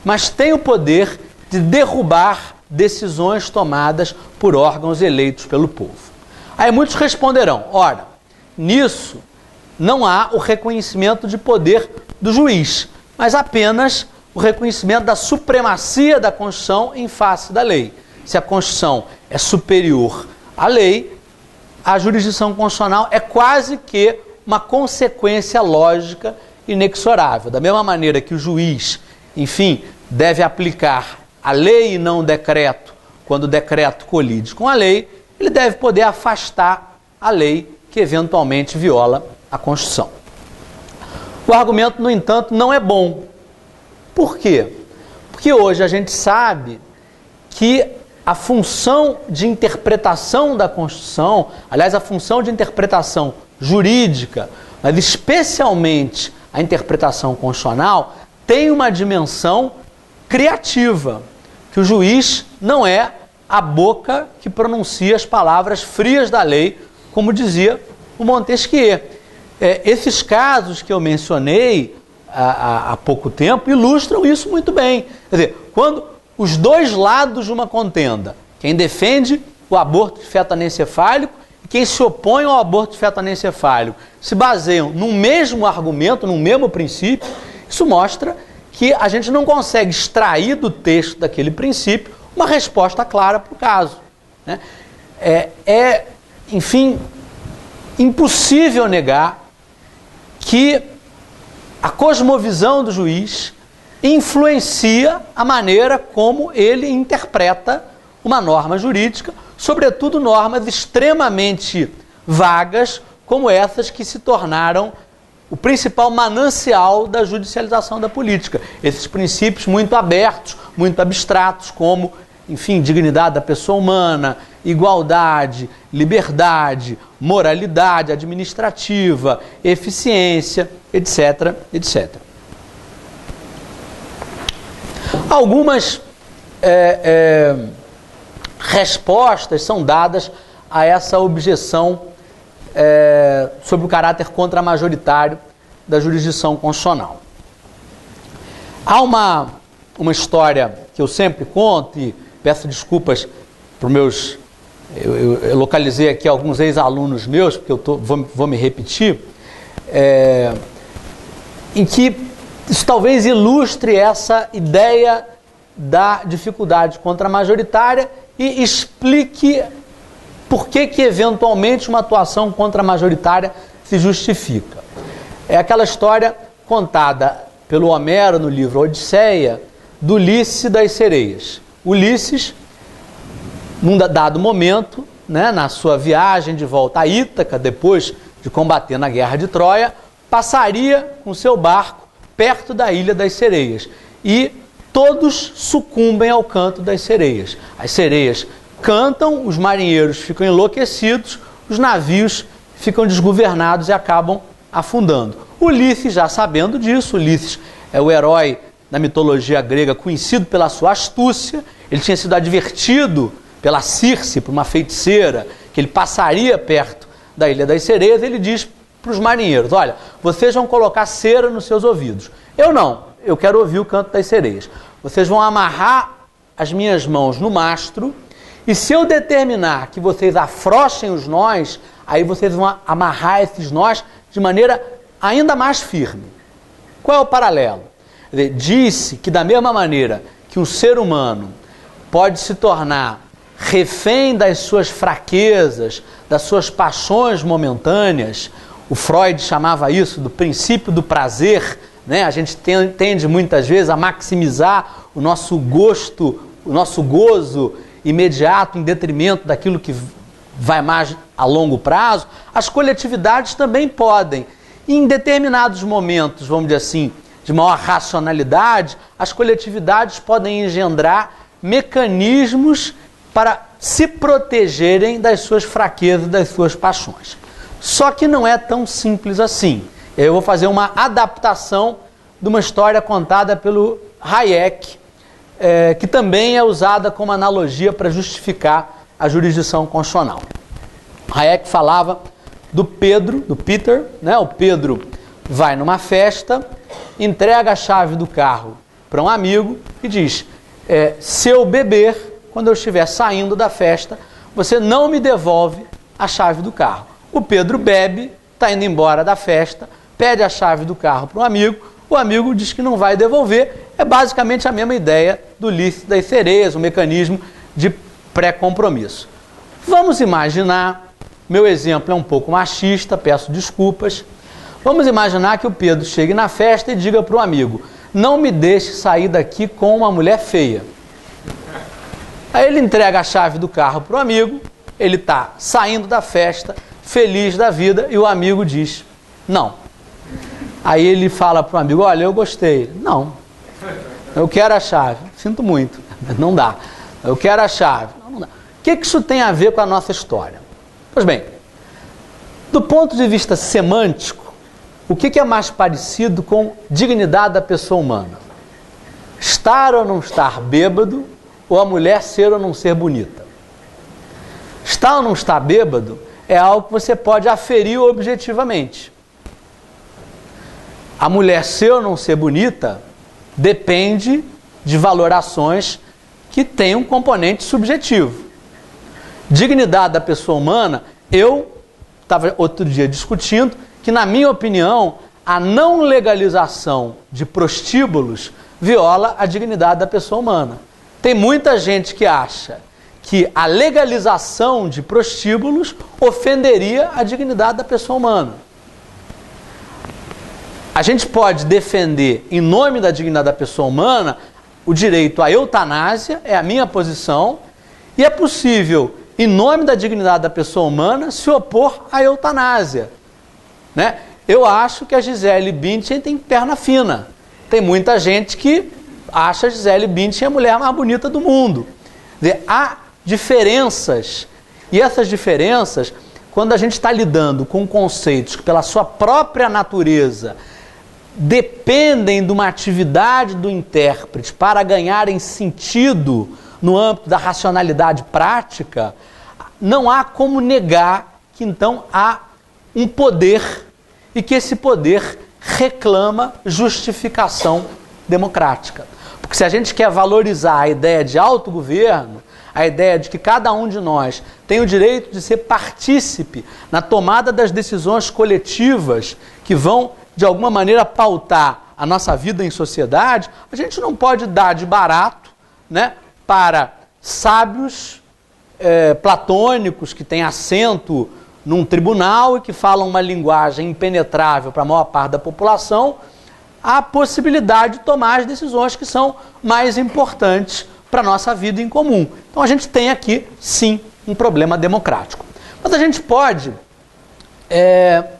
mas têm o poder de derrubar decisões tomadas por órgãos eleitos pelo povo. Aí muitos responderão, ora, nisso não há o reconhecimento de poder do juiz, mas apenas o reconhecimento da supremacia da Constituição em face da lei. Se a Constituição é superior à lei, a jurisdição constitucional é quase que uma consequência lógica inexorável. Da mesma maneira que o juiz, enfim, deve aplicar a lei e não o decreto, quando o decreto colide com a lei, ele deve poder afastar a lei que eventualmente viola a Constituição. O argumento, no entanto, não é bom. Por quê? Porque hoje a gente sabe que a função de interpretação da Constituição, aliás, a função de interpretação jurídica, mas especialmente a interpretação constitucional, tem uma dimensão criativa, que o juiz não é a boca que pronuncia as palavras frias da lei, como dizia o Montesquieu. Esses casos que eu mencionei há pouco tempo ilustram isso muito bem. Quer dizer, quando os dois lados de uma contenda. Quem defende o aborto de feto anencefálico e quem se opõe ao aborto de feto anencefálico se baseiam num mesmo argumento, num mesmo princípio. Isso mostra que a gente não consegue extrair do texto daquele princípio uma resposta clara para o caso, né? Enfim, impossível negar que a cosmovisão do juiz influencia a maneira como ele interpreta uma norma jurídica, sobretudo normas extremamente vagas, como essas que se tornaram o principal manancial da judicialização da política. Esses princípios muito abertos, muito abstratos, como, enfim, dignidade da pessoa humana, igualdade, liberdade, moralidade administrativa, eficiência, etc, etc. Algumas respostas são dadas a essa objeção sobre o caráter contramajoritário da jurisdição constitucional. Há uma história que eu sempre conto, e peço desculpas para os meus... Eu localizei aqui alguns ex-alunos meus, porque eu vou me repetir, em que isso talvez ilustre essa ideia da dificuldade contramajoritária e explique por que eventualmente uma atuação contramajoritária se justifica. É aquela história contada pelo Homero no livro Odisseia, do Ulisses e das sereias. Ulisses, num dado momento, né, na sua viagem de volta a Ítaca, depois de combater na guerra de Troia, passaria com seu barco perto da ilha das sereias. E todos sucumbem ao canto das sereias. As sereias cantam, os marinheiros ficam enlouquecidos, os navios ficam desgovernados e acabam afundando. Ulisses, já sabendo disso, Ulisses é o herói da mitologia grega conhecido pela sua astúcia, ele tinha sido advertido pela Circe, por uma feiticeira, que ele passaria perto da Ilha das Sereias. Ele diz para os marinheiros: olha, vocês vão colocar cera nos seus ouvidos. Eu não, eu quero ouvir o canto das sereias. Vocês vão amarrar as minhas mãos no mastro, e se eu determinar que vocês afrouxem os nós, aí vocês vão amarrar esses nós de maneira ainda mais firme. Qual é o paralelo? Disse que da mesma maneira que um ser humano pode se tornar refém das suas fraquezas, das suas paixões momentâneas, o Freud chamava isso do princípio do prazer, né? A gente tende muitas vezes a maximizar o nosso gosto, o nosso gozo imediato em detrimento daquilo que vai mais a longo prazo. As coletividades também podem, em determinados momentos, vamos dizer assim, de maior racionalidade, as coletividades podem engendrar mecanismos para se protegerem das suas fraquezas, das suas paixões. Só que não é tão simples assim. Eu vou fazer uma adaptação de uma história contada pelo Hayek, que também é usada como analogia para justificar a jurisdição constitucional. Hayek falava do Peter, né? O Pedro vai numa festa, entrega a chave do carro para um amigo e diz: se eu beber, quando eu estiver saindo da festa, você não me devolve a chave do carro. O Pedro bebe, está indo embora da festa, pede a chave do carro para um amigo, o amigo diz que não vai devolver. É basicamente a mesma ideia do Ulisses das Sereias, um mecanismo de pré-compromisso. Vamos imaginar, meu exemplo é um pouco machista, peço desculpas, vamos imaginar que o Pedro chegue na festa e diga para o amigo: não me deixe sair daqui com uma mulher feia. Aí ele entrega a chave do carro para o amigo, ele está saindo da festa, feliz da vida, e o amigo diz: não. Aí ele fala para o amigo: olha, eu gostei. Não, eu quero a chave. Sinto muito, não dá. Eu quero a chave. Não dá. O que isso tem a ver com a nossa história? Pois bem, do ponto de vista semântico, o que é mais parecido com dignidade da pessoa humana? Estar ou não estar bêbado, ou a mulher ser ou não ser bonita? Estar ou não estar bêbado é algo que você pode aferir objetivamente. A mulher ser ou não ser bonita depende de valorações que tem um componente subjetivo. Dignidade da pessoa humana, eu estava outro dia discutindo que, na minha opinião, a não legalização de prostíbulos viola a dignidade da pessoa humana. Tem muita gente que acha que a legalização de prostíbulos ofenderia a dignidade da pessoa humana. A gente pode defender, em nome da dignidade da pessoa humana, o direito à eutanásia, é a minha posição, e é possível, em nome da dignidade da pessoa humana, se opor à eutanásia, né? Eu acho que a Gisele Bündchen tem perna fina. Tem muita gente que acha a Gisele Bündchen a mulher mais bonita do mundo. Quer dizer, há diferenças, e essas diferenças, quando a gente está lidando com conceitos que, pela sua própria natureza, dependem de uma atividade do intérprete para ganharem sentido no âmbito da racionalidade prática, não há como negar que então há um poder e que esse poder reclama justificação democrática. Porque se a gente quer valorizar a ideia de autogoverno, a ideia de que cada um de nós tem o direito de ser partícipe na tomada das decisões coletivas que vão, de alguma maneira, pautar a nossa vida em sociedade, a gente não pode dar de barato, né, para sábios platônicos que têm assento num tribunal e que falam uma linguagem impenetrável para a maior parte da população, a possibilidade de tomar as decisões que são mais importantes para a nossa vida em comum. Então a gente tem aqui, sim, um problema democrático. Mas a gente pode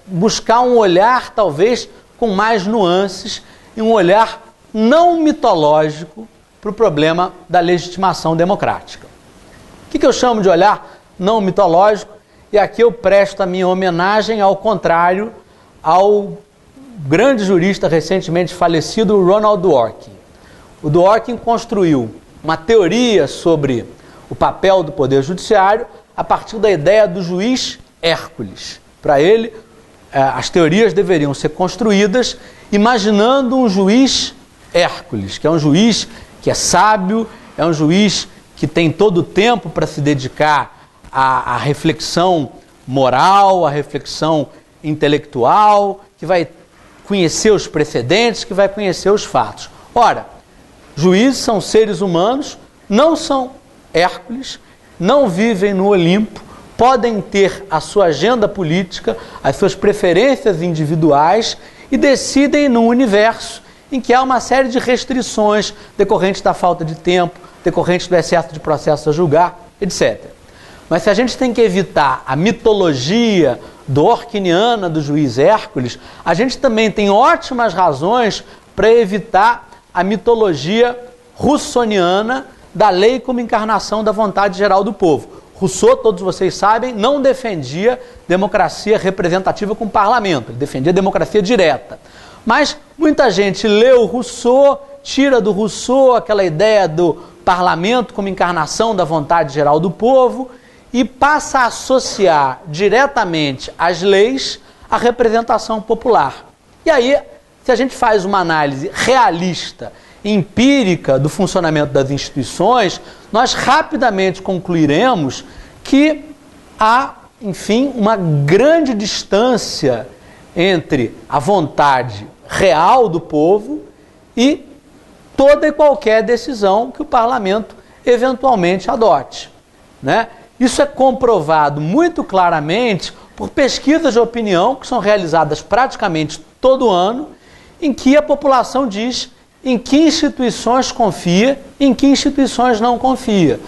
buscar um olhar, talvez, com mais nuances, e um olhar não mitológico para o problema da legitimação democrática. O que eu chamo de olhar não mitológico? E aqui eu presto a minha homenagem, ao contrário, ao grande jurista recentemente falecido, Ronald Dworkin. O Dworkin construiu uma teoria sobre o papel do Poder Judiciário a partir da ideia do juiz Hércules. Para ele, as teorias deveriam ser construídas imaginando um juiz Hércules, que é um juiz que é sábio, é um juiz que tem todo o tempo para se dedicar à reflexão moral, à reflexão intelectual, que vai conhecer os precedentes, que vai conhecer os fatos. Ora, juízes são seres humanos, não são Hércules, não vivem no Olimpo, podem ter a sua agenda política, as suas preferências individuais e decidem num universo em que há uma série de restrições decorrentes da falta de tempo, decorrentes do excesso de processo a julgar, etc. Mas se a gente tem que evitar a mitologia dworkiniana do juiz Hércules, a gente também tem ótimas razões para evitar a mitologia russoniana da lei como encarnação da vontade geral do povo. Rousseau, todos vocês sabem, não defendia democracia representativa com parlamento, ele defendia democracia direta. Mas muita gente leu Rousseau, tira do Rousseau aquela ideia do parlamento como encarnação da vontade geral do povo e passa a associar diretamente as leis à representação popular. E aí, se a gente faz uma análise realista, empírica do funcionamento das instituições, nós rapidamente concluiremos que há, enfim, uma grande distância entre a vontade real do povo e toda e qualquer decisão que o parlamento eventualmente adote, né? Isso é comprovado muito claramente por pesquisas de opinião que são realizadas praticamente todo ano, em que a população diz em que instituições confia e em que instituições não confia.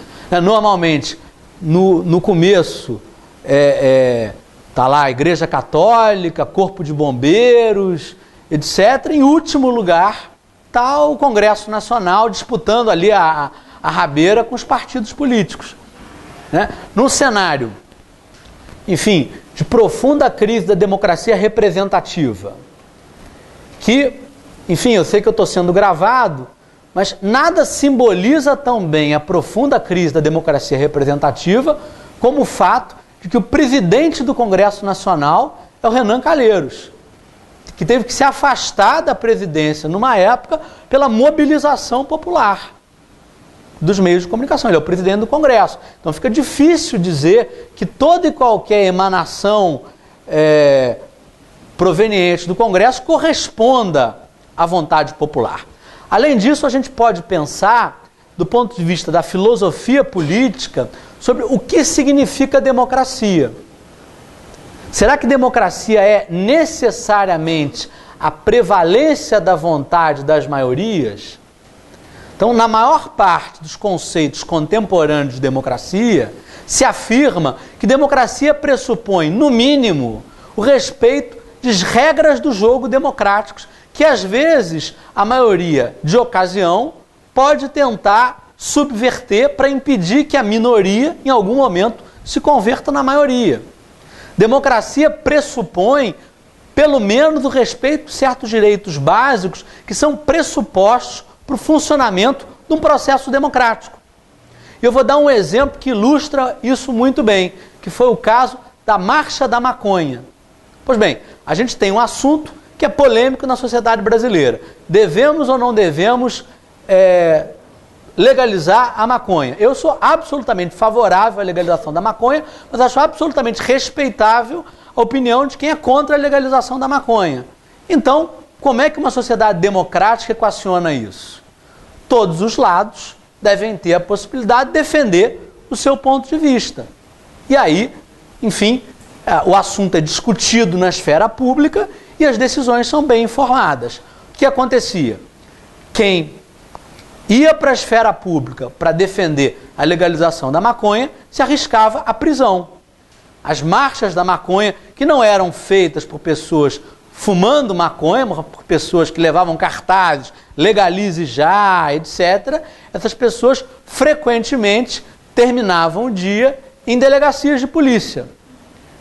Normalmente, no começo, está lá a Igreja Católica, Corpo de Bombeiros, etc. Em último lugar, está o Congresso Nacional disputando ali a rabeira com os partidos políticos. Né? Num cenário, enfim, de profunda crise da democracia representativa, que, enfim, eu sei que eu estou sendo gravado, mas nada simboliza tão bem a profunda crise da democracia representativa como o fato de que o presidente do Congresso Nacional é o Renan Calheiros, que teve que se afastar da presidência numa época pela mobilização popular. dos meios de comunicação, ele é o presidente do Congresso. Então fica difícil dizer que toda e qualquer emanação proveniente do Congresso corresponda à vontade popular. Além disso, a gente pode pensar, do ponto de vista da filosofia política, sobre o que significa democracia. Será que democracia é necessariamente a prevalência da vontade das maiorias? Então, na maior parte dos conceitos contemporâneos de democracia, se afirma que democracia pressupõe, no mínimo, o respeito das regras do jogo democráticos, que às vezes a maioria de ocasião pode tentar subverter para impedir que a minoria, em algum momento, se converta na maioria. Democracia pressupõe, pelo menos, o respeito a certos direitos básicos que são pressupostos para o funcionamento de um processo democrático. Eu vou dar um exemplo que ilustra isso muito bem, que foi o caso da Marcha da Maconha. Pois bem, a gente tem um assunto que é polêmico na sociedade brasileira. Devemos ou não devemos legalizar a maconha? Eu sou absolutamente favorável à legalização da maconha, mas acho absolutamente respeitável a opinião de quem é contra a legalização da maconha. Então, como é que uma sociedade democrática equaciona isso? Todos os lados devem ter a possibilidade de defender o seu ponto de vista. E aí, enfim, o assunto é discutido na esfera pública e as decisões são bem informadas. O que acontecia? Quem ia para a esfera pública para defender a legalização da maconha se arriscava à prisão. As marchas da maconha, que não eram feitas por pessoas fumando maconha, por pessoas que levavam cartazes, legalize já, etc., essas pessoas frequentemente terminavam o dia em delegacias de polícia.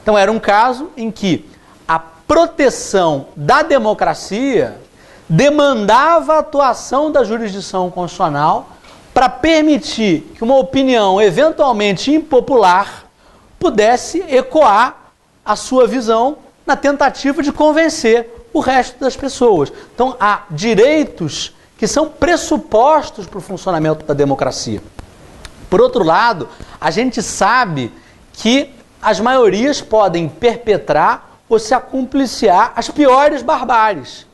Então era um caso em que a proteção da democracia demandava a atuação da jurisdição constitucional para permitir que uma opinião eventualmente impopular pudesse ecoar a sua visão na tentativa de convencer o resto das pessoas. Então há direitos que são pressupostos para o funcionamento da democracia. Por outro lado, a gente sabe que as maiorias podem perpetrar ou se acumpliciar as piores barbáries.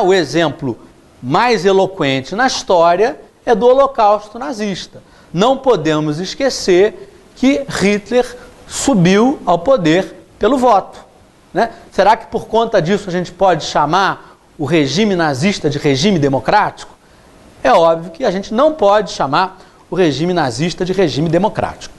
O exemplo mais eloquente na história é do Holocausto nazista. Não podemos esquecer que Hitler subiu ao poder pelo voto. Será que por conta disso a gente pode chamar o regime nazista de regime democrático? É óbvio que a gente não pode chamar o regime nazista de regime democrático.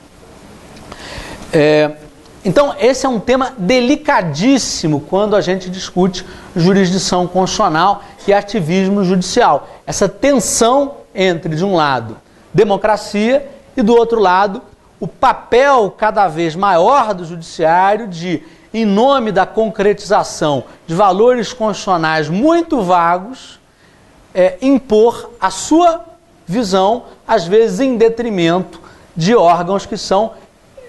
Então, esse é um tema delicadíssimo quando a gente discute jurisdição constitucional e ativismo judicial. Essa tensão entre, de um lado, democracia e, do outro lado, o papel cada vez maior do judiciário de, em nome da concretização de valores constitucionais muito vagos, impor a sua visão, às vezes em detrimento de órgãos que são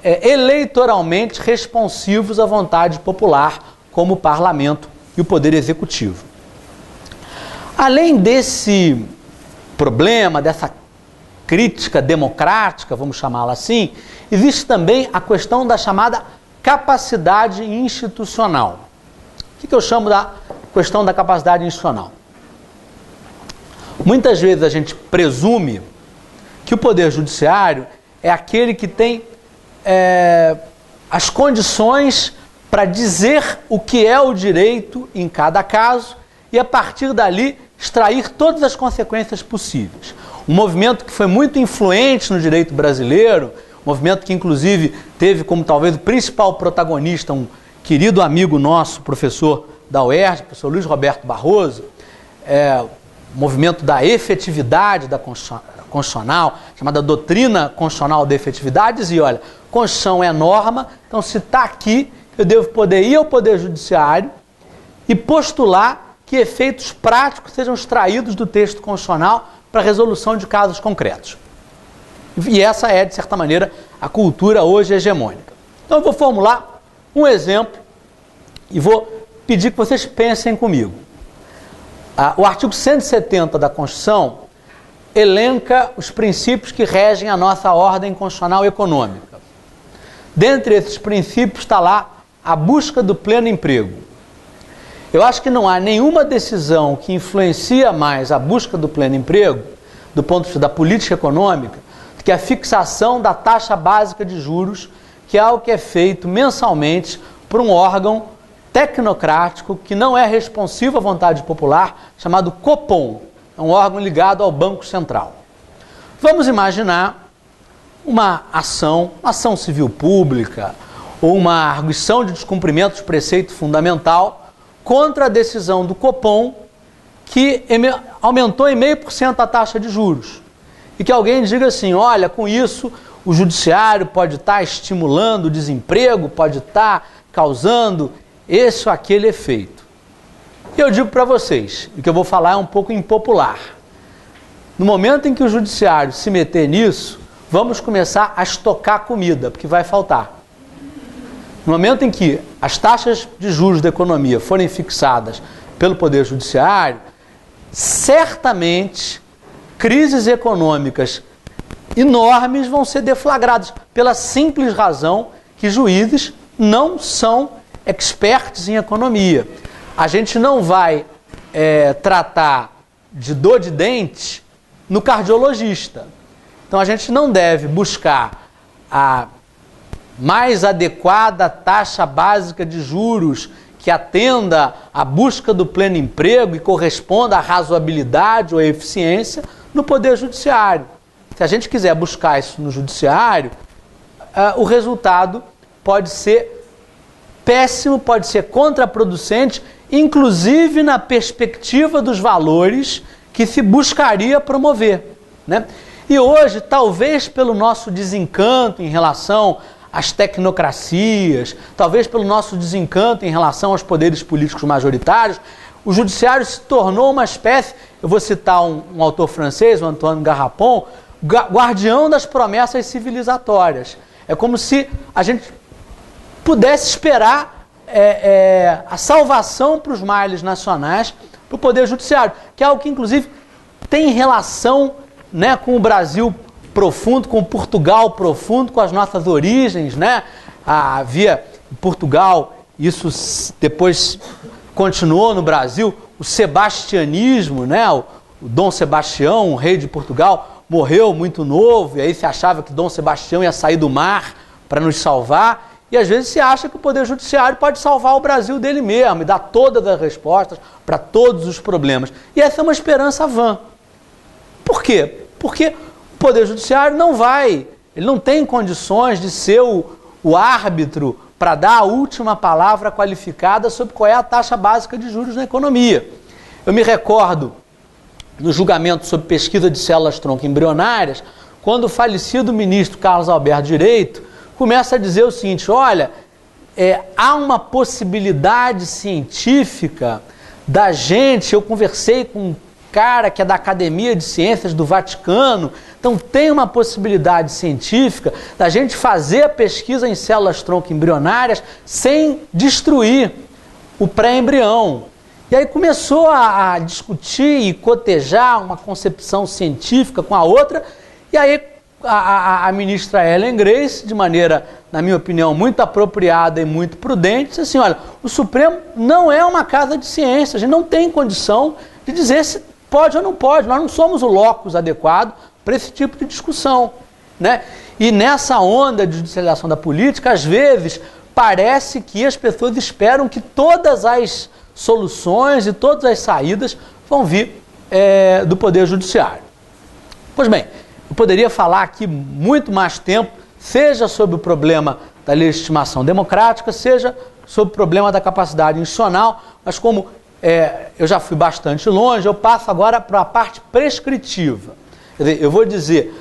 eleitoralmente responsivos à vontade popular, como o Parlamento e o Poder Executivo. Além desse problema, dessa crítica democrática, vamos chamá-la assim, existe também a questão da chamada capacidade institucional. O que eu chamo da questão da capacidade institucional? Muitas vezes a gente presume que o Poder Judiciário é aquele que tem as condições para dizer o que é o direito em cada caso e, a partir dali, extrair todas as consequências possíveis. Um movimento que foi muito influente no direito brasileiro, um movimento que, inclusive, teve como talvez o principal protagonista um querido amigo nosso, professor da UERJ, professor Luiz Roberto Barroso, o movimento da efetividade da constitucional, chamada doutrina constitucional da efetividade, dizia, olha, Constituição é norma, então se está aqui, eu devo poder ir ao Poder Judiciário e postular que efeitos práticos sejam extraídos do texto constitucional para a resolução de casos concretos. E essa é, de certa maneira, a cultura hoje hegemônica. Então eu vou formular um exemplo e vou pedir que vocês pensem comigo. O artigo 170 da Constituição elenca os princípios que regem a nossa ordem constitucional econômica. Dentre esses princípios está lá a busca do pleno emprego. Eu acho que não há nenhuma decisão que influencia mais a busca do pleno emprego, do ponto de vista da política econômica, do que a fixação da taxa básica de juros, que é algo que é feito mensalmente por um órgão tecnocrático que não é responsivo à vontade popular, chamado Copom. É um órgão ligado ao Banco Central. Vamos imaginar uma ação civil pública ou uma arguição de descumprimento de preceito fundamental contra a decisão do Copom que aumentou em 0,5% a taxa de juros. E que alguém diga assim, olha, com isso o judiciário pode estar estimulando o desemprego, pode estar causando esse ou aquele efeito. E eu digo para vocês, o que eu vou falar é um pouco impopular. No momento em que o judiciário se meter nisso, vamos começar a estocar comida, porque vai faltar. No momento em que as taxas de juros da economia forem fixadas pelo Poder Judiciário, certamente crises econômicas enormes vão ser deflagradas, pela simples razão que juízes não são experts em economia. A gente não vai tratar de dor de dente no cardiologista. Então a gente não deve buscar a mais adequada taxa básica de juros que atenda à busca do pleno emprego e corresponda à razoabilidade ou à eficiência no Poder Judiciário. Se a gente quiser buscar isso no Judiciário, o resultado pode ser péssimo, pode ser contraproducente, inclusive na perspectiva dos valores que se buscaria promover, né? E hoje, talvez pelo nosso desencanto em relação às tecnocracias, talvez pelo nosso desencanto em relação aos poderes políticos majoritários, o judiciário se tornou uma espécie, eu vou citar um autor francês, o Antoine Garrapon, guardião das promessas civilizatórias. É como se a gente pudesse esperar a salvação para os males nacionais, para o Poder Judiciário, que é algo que, inclusive, tem relação, né, com o Brasil profundo, com Portugal profundo, com as nossas origens, né? Havia em Portugal, isso depois continuou no Brasil, o sebastianismo, né? O Dom Sebastião, o rei de Portugal, morreu muito novo, e aí se achava que Dom Sebastião ia sair do mar para nos salvar, e às vezes se acha que o Poder Judiciário pode salvar o Brasil dele mesmo, e dar todas as respostas para todos os problemas. E essa é uma esperança vã. Por quê? Porque o Poder Judiciário ele não tem condições de ser o árbitro para dar a última palavra qualificada sobre qual é a taxa básica de juros na economia. Eu me recordo no julgamento sobre pesquisa de células-tronco embrionárias, quando o falecido ministro Carlos Alberto Direito começa a dizer o seguinte, olha, há uma possibilidade científica da gente, eu conversei com um cara que é da Academia de Ciências do Vaticano, então tem uma possibilidade científica da gente fazer a pesquisa em células-tronco embrionárias sem destruir o pré-embrião. E aí começou a discutir e cotejar uma concepção científica com a outra, e aí a ministra Ellen Grace, de maneira, na minha opinião, muito apropriada e muito prudente, disse assim, olha, o Supremo não é uma casa de ciência, a gente não tem condição de dizer se pode ou não pode, nós não somos o locus adequado para esse tipo de discussão, né? E nessa onda de judicialização da política, às vezes, parece que as pessoas esperam que todas as soluções e todas as saídas vão vir do Poder Judiciário. Pois bem, eu poderia falar aqui muito mais tempo, seja sobre o problema da legitimação democrática, seja sobre o problema da capacidade institucional, mas como eu já fui bastante longe, eu passo agora para a parte prescritiva. Quer dizer, eu vou dizer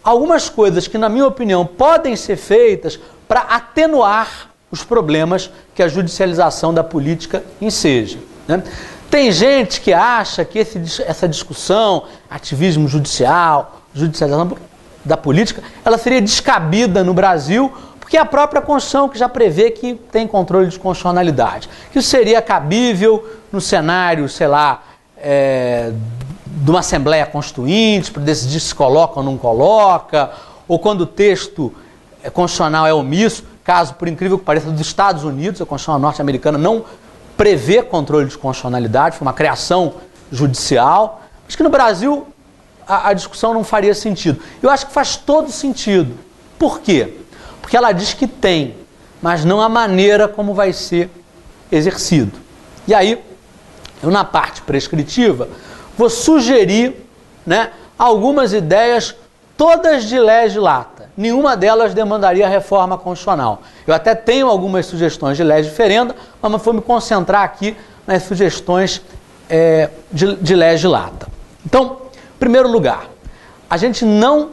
algumas coisas que, na minha opinião, podem ser feitas para atenuar os problemas que a judicialização da política enseja, né? Tem gente que acha que essa discussão, ativismo judicial, judicialização da política, ela seria descabida no Brasil, porque é a própria Constituição que já prevê que tem controle de constitucionalidade. Que isso seria cabível no cenário, sei lá, de uma Assembleia Constituinte para decidir se coloca ou não coloca, ou quando o texto constitucional é omisso, caso, por incrível que pareça, dos Estados Unidos, a Constituição norte-americana não prevê controle de constitucionalidade, foi uma criação judicial. Acho que no Brasil a discussão não faria sentido. Eu acho que faz todo sentido. Por quê? Porque ela diz que tem, mas não a maneira como vai ser exercido. E aí, eu na parte prescritiva, vou sugerir, né, algumas ideias, todas de lege lata. Nenhuma delas demandaria reforma constitucional. Eu até tenho algumas sugestões de lege ferenda, mas vou me concentrar aqui nas sugestões de lege lata. Então, em primeiro lugar, a gente não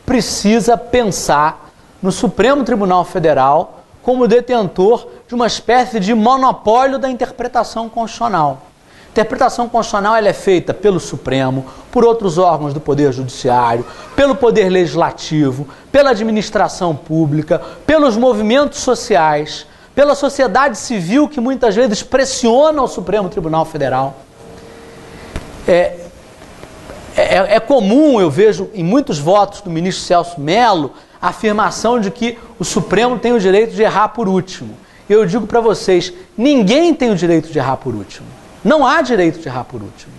precisa pensar no Supremo Tribunal Federal como detentor de uma espécie de monopólio da interpretação constitucional. A interpretação constitucional ela é feita pelo Supremo, por outros órgãos do Poder Judiciário, pelo Poder Legislativo, pela administração pública, pelos movimentos sociais, pela sociedade civil que muitas vezes pressiona o Supremo Tribunal Federal. É comum, eu vejo em muitos votos do ministro Celso Mello, a afirmação de que o Supremo tem o direito de errar por último. Eu digo para vocês, ninguém tem o direito de errar por último. Não há direito de errar por último.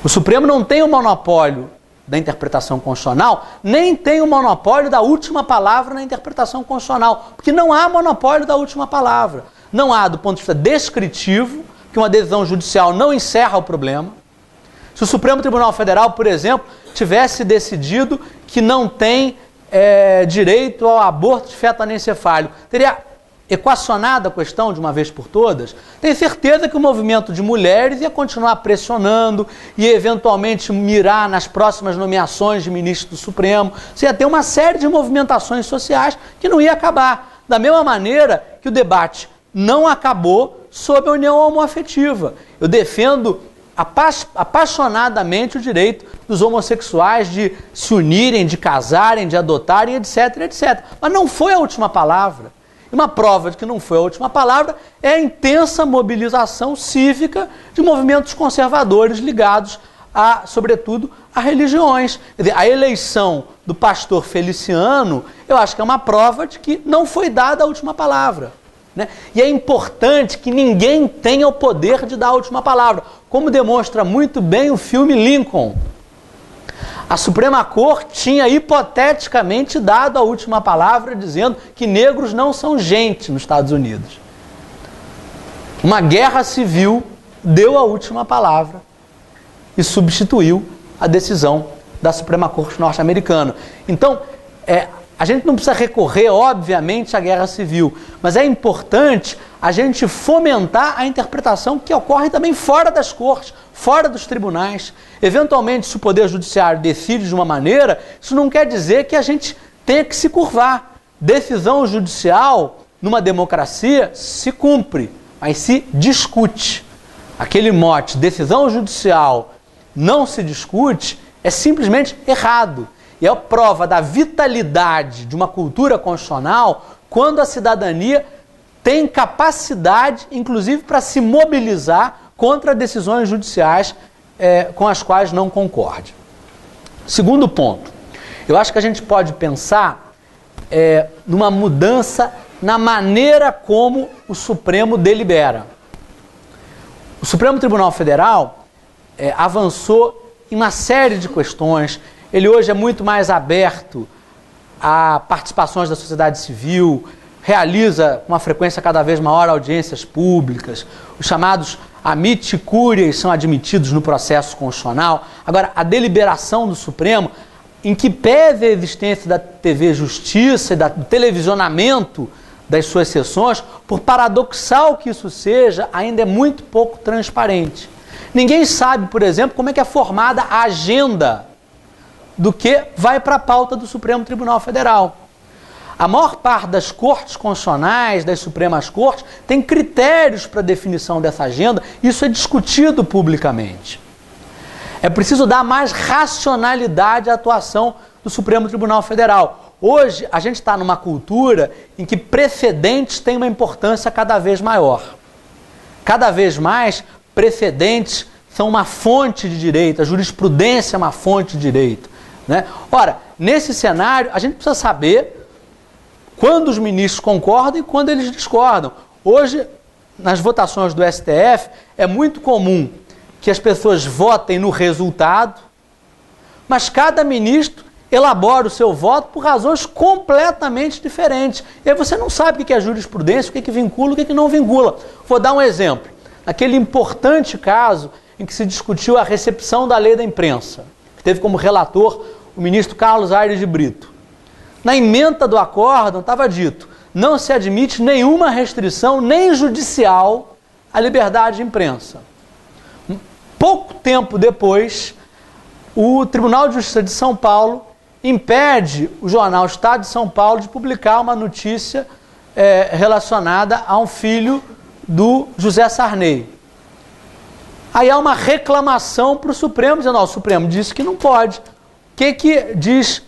O Supremo não tem o monopólio da interpretação constitucional, nem tem o monopólio da última palavra na interpretação constitucional, porque não há monopólio da última palavra. Não há, do ponto de vista descritivo, que uma decisão judicial não encerra o problema. Se o Supremo Tribunal Federal, por exemplo, tivesse decidido que não tem direito ao aborto de feto anencefálico, teria equacionado a questão de uma vez por todas? Tenho certeza que o movimento de mulheres ia continuar pressionando e eventualmente mirar nas próximas nomeações de ministros do Supremo. Você ia ter uma série de movimentações sociais que não ia acabar. Da mesma maneira que o debate não acabou sobre a união homoafetiva. Eu defendo apaixonadamente o direito dos homossexuais de se unirem, de casarem, de adotarem, etc, etc. Mas não foi a última palavra. E uma prova de que não foi a última palavra é a intensa mobilização cívica de movimentos conservadores ligados, sobretudo, a religiões. Quer dizer, a eleição do pastor Feliciano, eu acho que é uma prova de que não foi dada a última palavra. Né? E é importante que ninguém tenha o poder de dar a última palavra, como demonstra muito bem o filme Lincoln. A Suprema Corte tinha hipoteticamente dado a última palavra dizendo que negros não são gente nos Estados Unidos. Uma guerra civil deu a última palavra e substituiu a decisão da Suprema Corte norte-americana. Então, a gente não precisa recorrer, obviamente, à guerra civil, mas é importante a gente fomentar a interpretação que ocorre também fora das cortes, fora dos tribunais. Eventualmente, se o Poder Judiciário decide de uma maneira, isso não quer dizer que a gente tenha que se curvar. Decisão judicial, numa democracia, se cumpre, mas se discute. Aquele mote, decisão judicial não se discute, é simplesmente errado. E é a prova da vitalidade de uma cultura constitucional quando a cidadania tem capacidade, inclusive, para se mobilizar contra decisões judiciais com as quais não concorde. Segundo ponto, eu acho que a gente pode pensar numa mudança na maneira como o Supremo delibera. O Supremo Tribunal Federal avançou em uma série de questões. Ele hoje é muito mais aberto a participações da sociedade civil, realiza com uma frequência cada vez maior audiências públicas, os chamados amici curiae são admitidos no processo constitucional. Agora, a deliberação do Supremo, em que pese a existência da TV Justiça e do televisionamento das suas sessões, por paradoxal que isso seja, ainda é muito pouco transparente. Ninguém sabe, por exemplo, como é que é formada a agenda do que vai para a pauta do Supremo Tribunal Federal. A maior parte das cortes constitucionais, das Supremas Cortes, tem critérios para a definição dessa agenda, isso é discutido publicamente. É preciso dar mais racionalidade à atuação do Supremo Tribunal Federal. Hoje, a gente está numa cultura em que precedentes têm uma importância cada vez maior. Cada vez mais, precedentes são uma fonte de direito, a jurisprudência é uma fonte de direito, né? Ora, nesse cenário, a gente precisa saber quando os ministros concordam e quando eles discordam. Hoje, nas votações do STF, é muito comum que as pessoas votem no resultado, mas cada ministro elabora o seu voto por razões completamente diferentes. E aí você não sabe o que é jurisprudência, o que vincula, o que não vincula. Vou dar um exemplo. Naquele importante caso em que se discutiu a recepção da lei da imprensa, que teve como relator o ministro Carlos Aires de Brito. Na ementa do acórdão estava dito: não se admite nenhuma restrição, nem judicial, à liberdade de imprensa. Pouco tempo depois, o Tribunal de Justiça de São Paulo impede o jornal Estado de São Paulo de publicar uma notícia relacionada a um filho do José Sarney. Aí há uma reclamação para o Supremo, dizendo: o Supremo disse que não pode. O que diz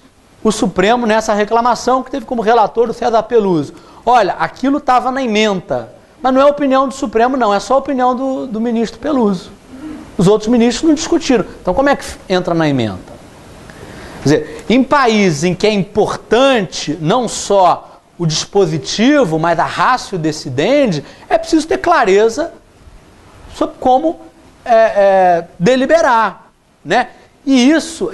o Supremo nessa reclamação, que teve como relator o César Peluso? Olha, aquilo estava na ementa, mas não é opinião do Supremo, não, é só a opinião do ministro Peluso. Os outros ministros não discutiram. Então, como é que entra na ementa? Quer dizer, em países em que é importante não só o dispositivo, mas a ratio decidendi, é preciso ter clareza sobre como deliberar, né? E isso,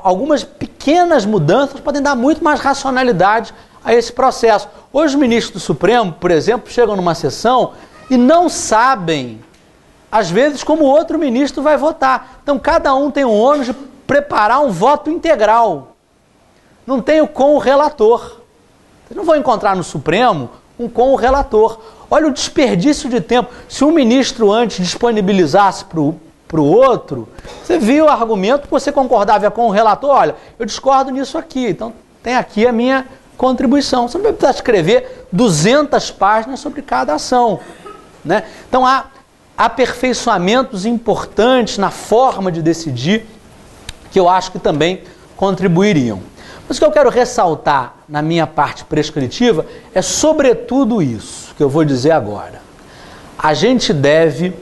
algumas pequenas mudanças podem dar muito mais racionalidade a esse processo. Hoje os ministros do Supremo, por exemplo, chegam numa sessão e não sabem, às vezes, como o outro ministro vai votar. Então, cada um tem o ônus de preparar um voto integral. Não tem o com o relator. Vocês não vão encontrar no Supremo um com o relator. Olha o desperdício de tempo. Se um ministro antes disponibilizasse para o outro, você viu o argumento que você concordava com o relator: olha, eu discordo nisso aqui, então tem aqui a minha contribuição. Você não vai precisar escrever 200 páginas sobre cada ação, né? Então há aperfeiçoamentos importantes na forma de decidir que eu acho que também contribuiriam. Mas o que eu quero ressaltar na minha parte prescritiva é sobretudo isso que eu vou dizer agora. A gente deve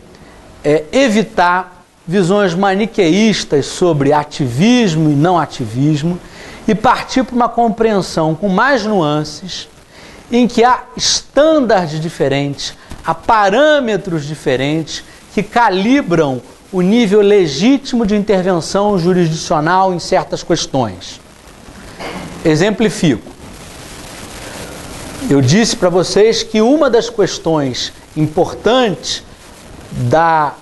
evitar visões maniqueístas sobre ativismo e não ativismo e partir para uma compreensão com mais nuances, em que há estándares diferentes, há parâmetros diferentes que calibram o nível legítimo de intervenção jurisdicional em certas questões. Exemplifico. Eu disse para vocês que uma das questões importantes da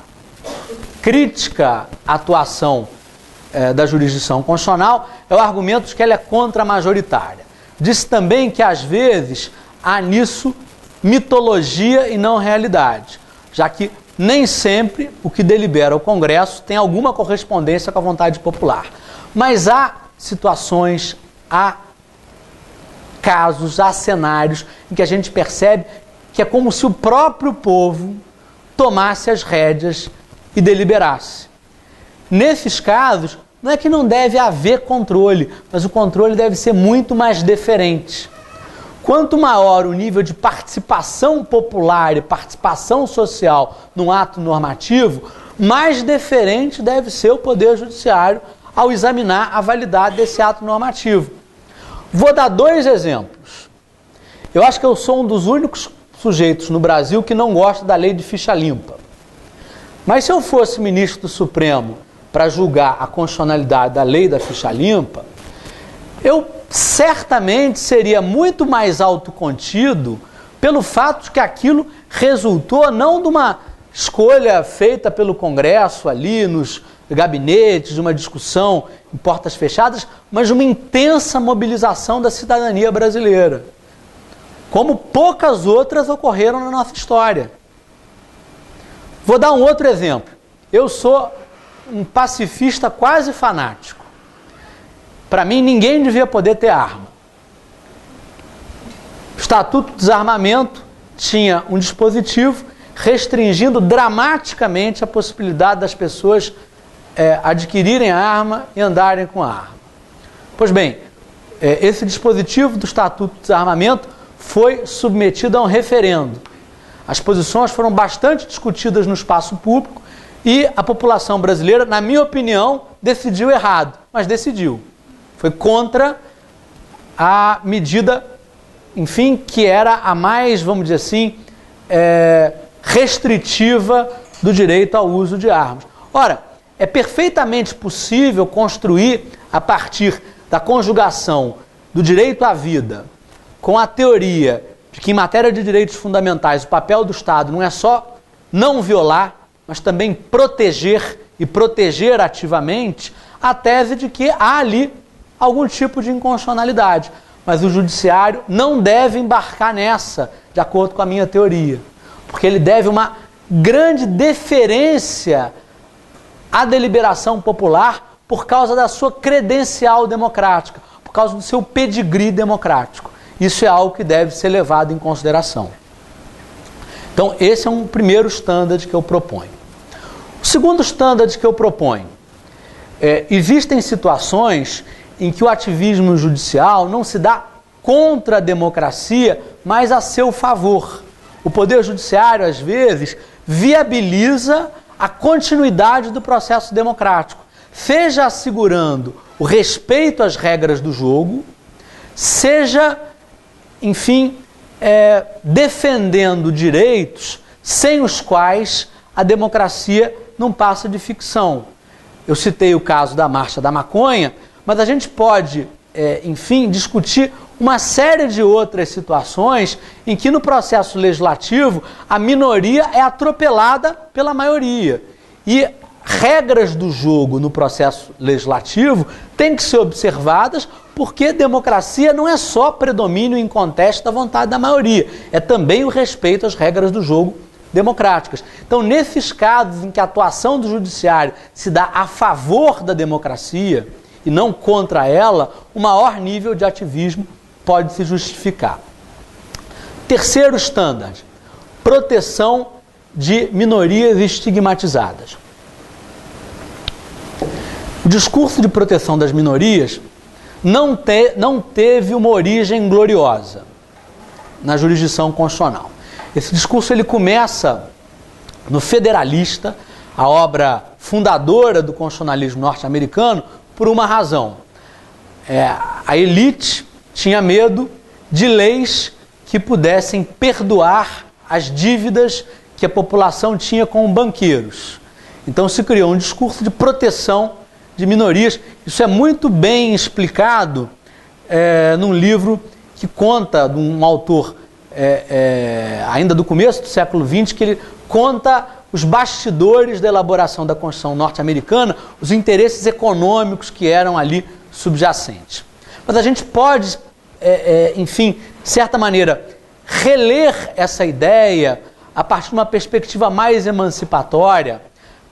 crítica à atuação da jurisdição constitucional é o argumento de que ela é contra-majoritária. Disse também que, às vezes, há nisso mitologia e não realidade, já que nem sempre o que delibera o Congresso tem alguma correspondência com a vontade popular. Mas há situações, há casos, há cenários em que a gente percebe que é como se o próprio povo tomasse as rédeas e deliberasse. Nesses casos, não é que não deve haver controle, mas o controle deve ser muito mais deferente. Quanto maior o nível de participação popular e participação social num ato normativo, mais deferente deve ser o Poder Judiciário ao examinar a validade desse ato normativo. Vou dar 2 exemplos. Eu acho que eu sou um dos únicos sujeitos no Brasil que não gosta da lei de ficha limpa. Mas se eu fosse ministro do Supremo para julgar a constitucionalidade da lei da ficha limpa, eu certamente seria muito mais autocontido pelo fato de que aquilo resultou não de uma escolha feita pelo Congresso ali nos gabinetes, de uma discussão em portas fechadas, mas de uma intensa mobilização da cidadania brasileira, como poucas outras ocorreram na nossa história. Vou dar um outro exemplo. Eu sou um pacifista quase fanático. Para mim, ninguém devia poder ter arma. O Estatuto do Desarmamento tinha um dispositivo restringindo dramaticamente a possibilidade das pessoas adquirirem a arma e andarem com a arma. Pois bem, esse dispositivo do Estatuto do Desarmamento foi submetido a um referendo. As posições foram bastante discutidas no espaço público E a população brasileira, na minha opinião, decidiu errado, mas decidiu. Foi contra a medida, enfim, que era a mais, vamos dizer assim, restritiva do direito ao uso de armas. Ora, é perfeitamente possível construir, a partir da conjugação do direito à vida com a teoria de que, em matéria de direitos fundamentais, o papel do Estado não é só não violar, mas também proteger e proteger ativamente, a tese de que há ali algum tipo de inconstitucionalidade. Mas o judiciário não deve embarcar nessa, de acordo com a minha teoria, porque ele deve uma grande deferência à deliberação popular por causa da sua credencial democrática, por causa do seu pedigree democrático. Isso é algo que deve ser levado em consideração. Então, esse é um primeiro standard que eu proponho. O segundo standard que eu proponho existem situações em que o ativismo judicial não se dá contra a democracia, mas a seu favor. O Poder Judiciário, às vezes, viabiliza a continuidade do processo democrático, seja assegurando o respeito às regras do jogo, seja, enfim, defendendo direitos sem os quais a democracia não passa de ficção. Eu citei o caso da Marcha da Maconha, mas a gente pode, enfim, discutir uma série de outras situações em que no processo legislativo a minoria é atropelada pela maioria. E regras do jogo no processo legislativo têm que ser observadas, porque democracia não é só predomínio inconteste da vontade da maioria, é também o respeito às regras do jogo democráticas. Então, nesses casos em que a atuação do judiciário se dá a favor da democracia e não contra ela, o maior nível de ativismo pode se justificar. Terceiro standard, proteção de minorias estigmatizadas. O discurso de proteção das minorias não teve uma origem gloriosa na jurisdição constitucional. Esse discurso ele começa no Federalista, a obra fundadora do constitucionalismo norte-americano, por uma razão. A elite tinha medo de leis que pudessem perdoar as dívidas que a população tinha com banqueiros. Então se criou um discurso de proteção de minorias. Isso é muito bem explicado num livro que conta de um autor ainda do começo do século XX, que ele conta os bastidores da elaboração da Constituição norte-americana, os interesses econômicos que eram ali subjacentes. Mas a gente pode, enfim, de certa maneira, reler essa ideia a partir de uma perspectiva mais emancipatória,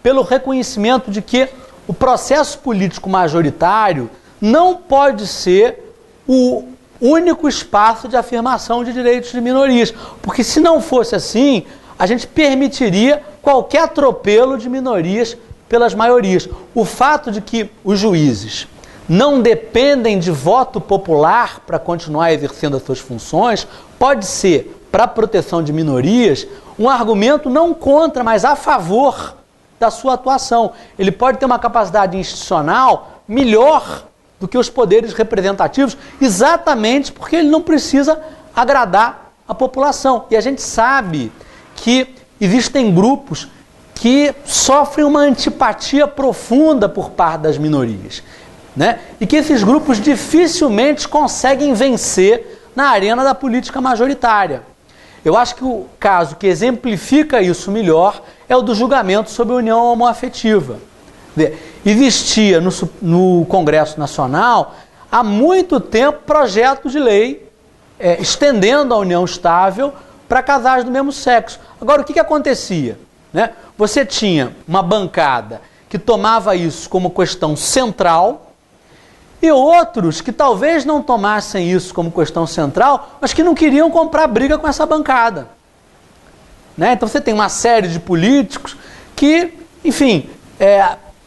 pelo reconhecimento de que o processo político majoritário não pode ser o único espaço de afirmação de direitos de minorias, porque se não fosse assim, a gente permitiria qualquer atropelo de minorias pelas maiorias. O fato de que os juízes não dependem de voto popular para continuar exercendo as suas funções pode ser, para a proteção de minorias, um argumento não contra, mas a favor da sua atuação. Ele pode ter uma capacidade institucional melhor do que os poderes representativos, exatamente porque ele não precisa agradar a população. E a gente sabe que existem grupos que sofrem uma antipatia profunda por parte das minorias, né? E que esses grupos dificilmente conseguem vencer na arena da política majoritária. Eu acho que o caso que exemplifica isso melhor é o do julgamento sobre a união homoafetiva. Existia no Congresso Nacional há muito tempo projeto de lei estendendo a união estável para casais do mesmo sexo. Agora, o que acontecia? Né? Você tinha uma bancada que tomava isso como questão central e outros que talvez não tomassem isso como questão central, mas que não queriam comprar briga com essa bancada. Né? Então você tem uma série de políticos que, enfim,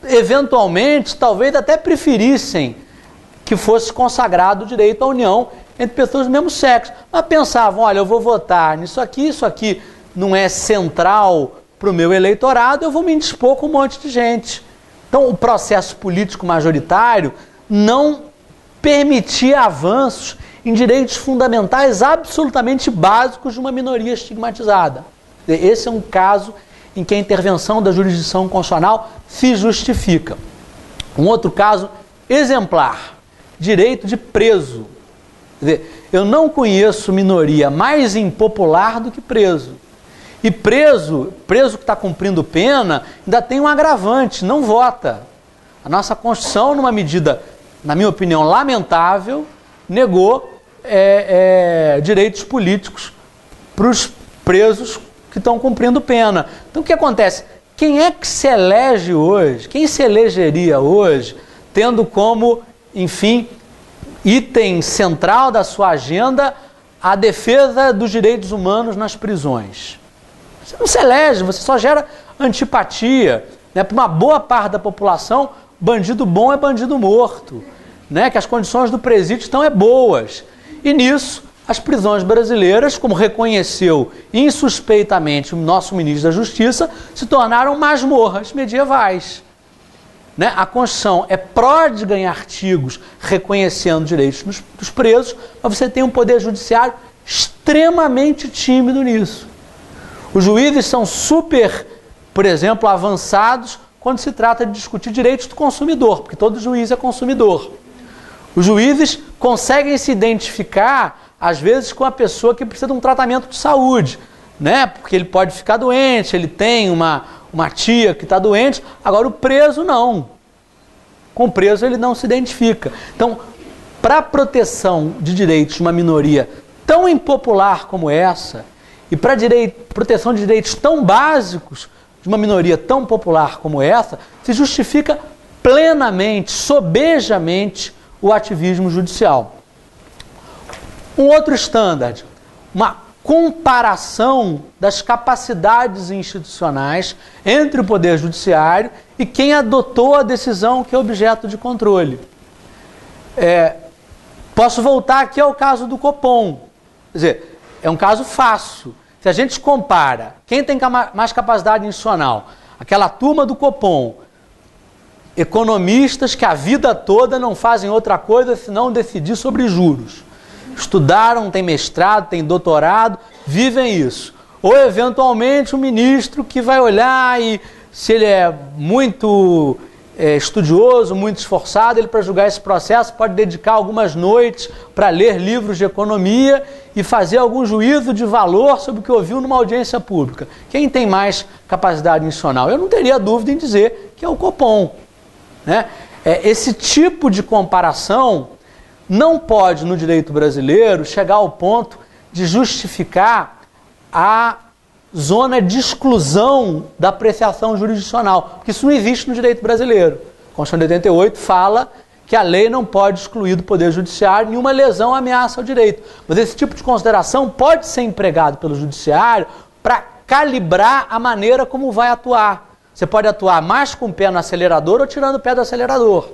eventualmente, talvez até preferissem que fosse consagrado o direito à união entre pessoas do mesmo sexo. Mas pensavam, olha, eu vou votar nisso aqui, isso aqui não é central para o meu eleitorado, eu vou me indispor com um monte de gente. Então, o processo político majoritário não permitia avanços em direitos fundamentais absolutamente básicos de uma minoria estigmatizada. Esse é um caso em que a intervenção da jurisdição constitucional se justifica. Um outro caso exemplar, direito de preso. Quer dizer, eu não conheço minoria mais impopular do que preso. E preso que está cumprindo pena, ainda tem um agravante, não vota. A nossa Constituição, numa medida, na minha opinião, lamentável, negou direitos políticos para os presos que estão cumprindo pena. Então o que acontece? Quem é que se elege hoje, quem se elegeria hoje, tendo como, enfim, item central da sua agenda a defesa dos direitos humanos nas prisões? Você não se elege, você só gera antipatia. Né? Para uma boa parte da população, bandido bom é bandido morto. Né? Que as condições do presídio estão boas. E nisso, as prisões brasileiras, como reconheceu insuspeitamente o nosso ministro da Justiça, se tornaram masmorras medievais. Né? A Constituição é pródiga em artigos reconhecendo direitos dos presos, mas você tem um poder judiciário extremamente tímido nisso. Os juízes são super, por exemplo, avançados quando se trata de discutir direitos do consumidor, porque todo juiz é consumidor. Os juízes conseguem se identificar, às vezes, com a pessoa que precisa de um tratamento de saúde, né? Porque ele pode ficar doente, ele tem uma tia que está doente, agora o preso não. Com o preso ele não se identifica. Então, para a proteção de direitos de uma minoria tão impopular como essa, e para proteção de direitos tão básicos de uma minoria tão popular como essa, se justifica plenamente, sobejamente, o ativismo judicial. Um outro standard, uma comparação das capacidades institucionais entre o Poder Judiciário e quem adotou a decisão que é objeto de controle. Posso voltar aqui ao caso do Copom. Quer dizer, é um caso fácil. Se a gente compara quem tem mais capacidade institucional, aquela turma do Copom, economistas que a vida toda não fazem outra coisa senão decidir sobre juros. Estudaram, têm mestrado, têm doutorado, vivem isso. Ou, eventualmente, um ministro que vai olhar e, se ele é muito estudioso, muito esforçado, ele, para julgar esse processo, pode dedicar algumas noites para ler livros de economia e fazer algum juízo de valor sobre o que ouviu numa audiência pública. Quem tem mais capacidade institucional? Eu não teria dúvida em dizer que é o Copom. Né? Esse tipo de comparação não pode, no direito brasileiro, chegar ao ponto de justificar a zona de exclusão da apreciação jurisdicional, porque isso não existe no direito brasileiro. A Constituição de 88 fala que a lei não pode excluir do Poder Judiciário nenhuma lesão ou ameaça ao direito. Mas esse tipo de consideração pode ser empregado pelo Judiciário para calibrar a maneira como vai atuar. Você pode atuar mais com o pé no acelerador ou tirando o pé do acelerador.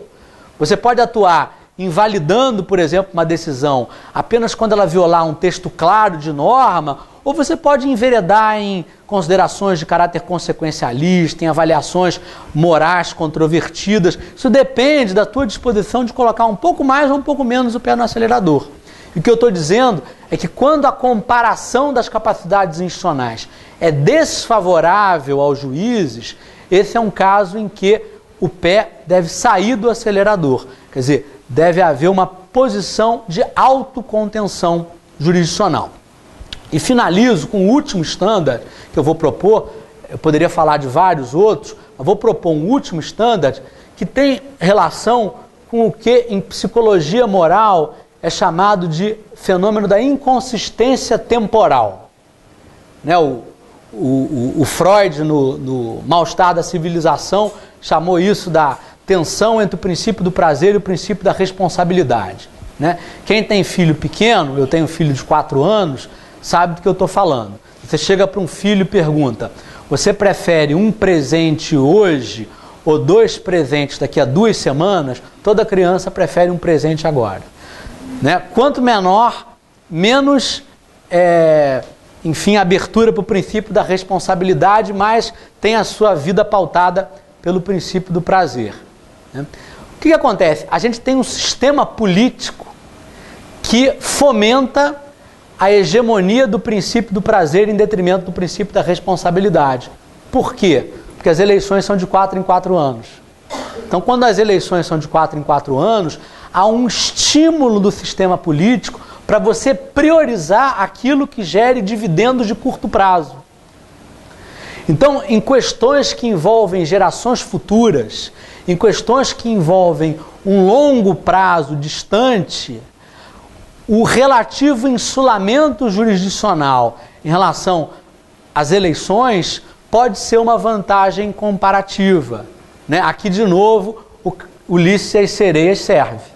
Você pode atuar invalidando, por exemplo, uma decisão apenas quando ela violar um texto claro de norma, ou você pode enveredar em considerações de caráter consequencialista, em avaliações morais controvertidas. Isso depende da tua disposição de colocar um pouco mais ou um pouco menos o pé no acelerador. E o que eu estou dizendo é que quando a comparação das capacidades institucionais é desfavorável aos juízes, esse é um caso em que o pé deve sair do acelerador. Quer dizer, deve haver uma posição de autocontenção jurisdicional. E finalizo com o último standard que eu vou propor. Eu poderia falar de vários outros, mas vou propor um último standard que tem relação com o que em psicologia moral é chamado de fenômeno da inconsistência temporal. Né? O Freud, no Mal-Estar da Civilização, chamou isso da tensão entre o princípio do prazer e o princípio da responsabilidade. Né? Quem tem filho pequeno, eu tenho filho de 4 anos, sabe do que eu estou falando. Você chega para um filho e pergunta: você prefere um presente hoje ou 2 presentes daqui a 2 semanas? Toda criança prefere um presente agora. Né? Quanto menor, menos enfim, abertura para o princípio da responsabilidade, mas tem a sua vida pautada pelo princípio do prazer, né? O que acontece? A gente tem um sistema político que fomenta a hegemonia do princípio do prazer em detrimento do princípio da responsabilidade. Por quê? Porque as eleições são de 4 em 4 anos. Então, quando as eleições são de 4 em 4 anos, há um estímulo do sistema político para você priorizar aquilo que gere dividendos de curto prazo. Então, em questões que envolvem gerações futuras, em questões que envolvem um longo prazo distante, o relativo insulamento jurisdicional em relação às eleições pode ser uma vantagem comparativa, né? Aqui, de novo, o Ulisses e as sereias serve,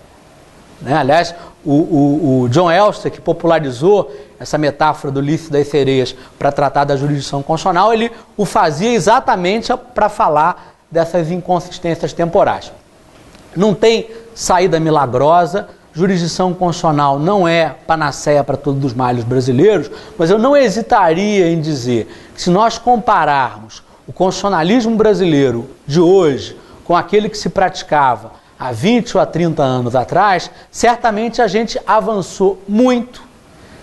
né? Aliás, o John Elster, que popularizou essa metáfora do Ulisses e das sereias para tratar da jurisdição constitucional, ele o fazia exatamente para falar dessas inconsistências temporais. Não tem saída milagrosa, jurisdição constitucional não é panaceia para todos os males brasileiros, mas eu não hesitaria em dizer que, se nós compararmos o constitucionalismo brasileiro de hoje com aquele que se praticava há 20 ou há 30 anos atrás, certamente a gente avançou muito,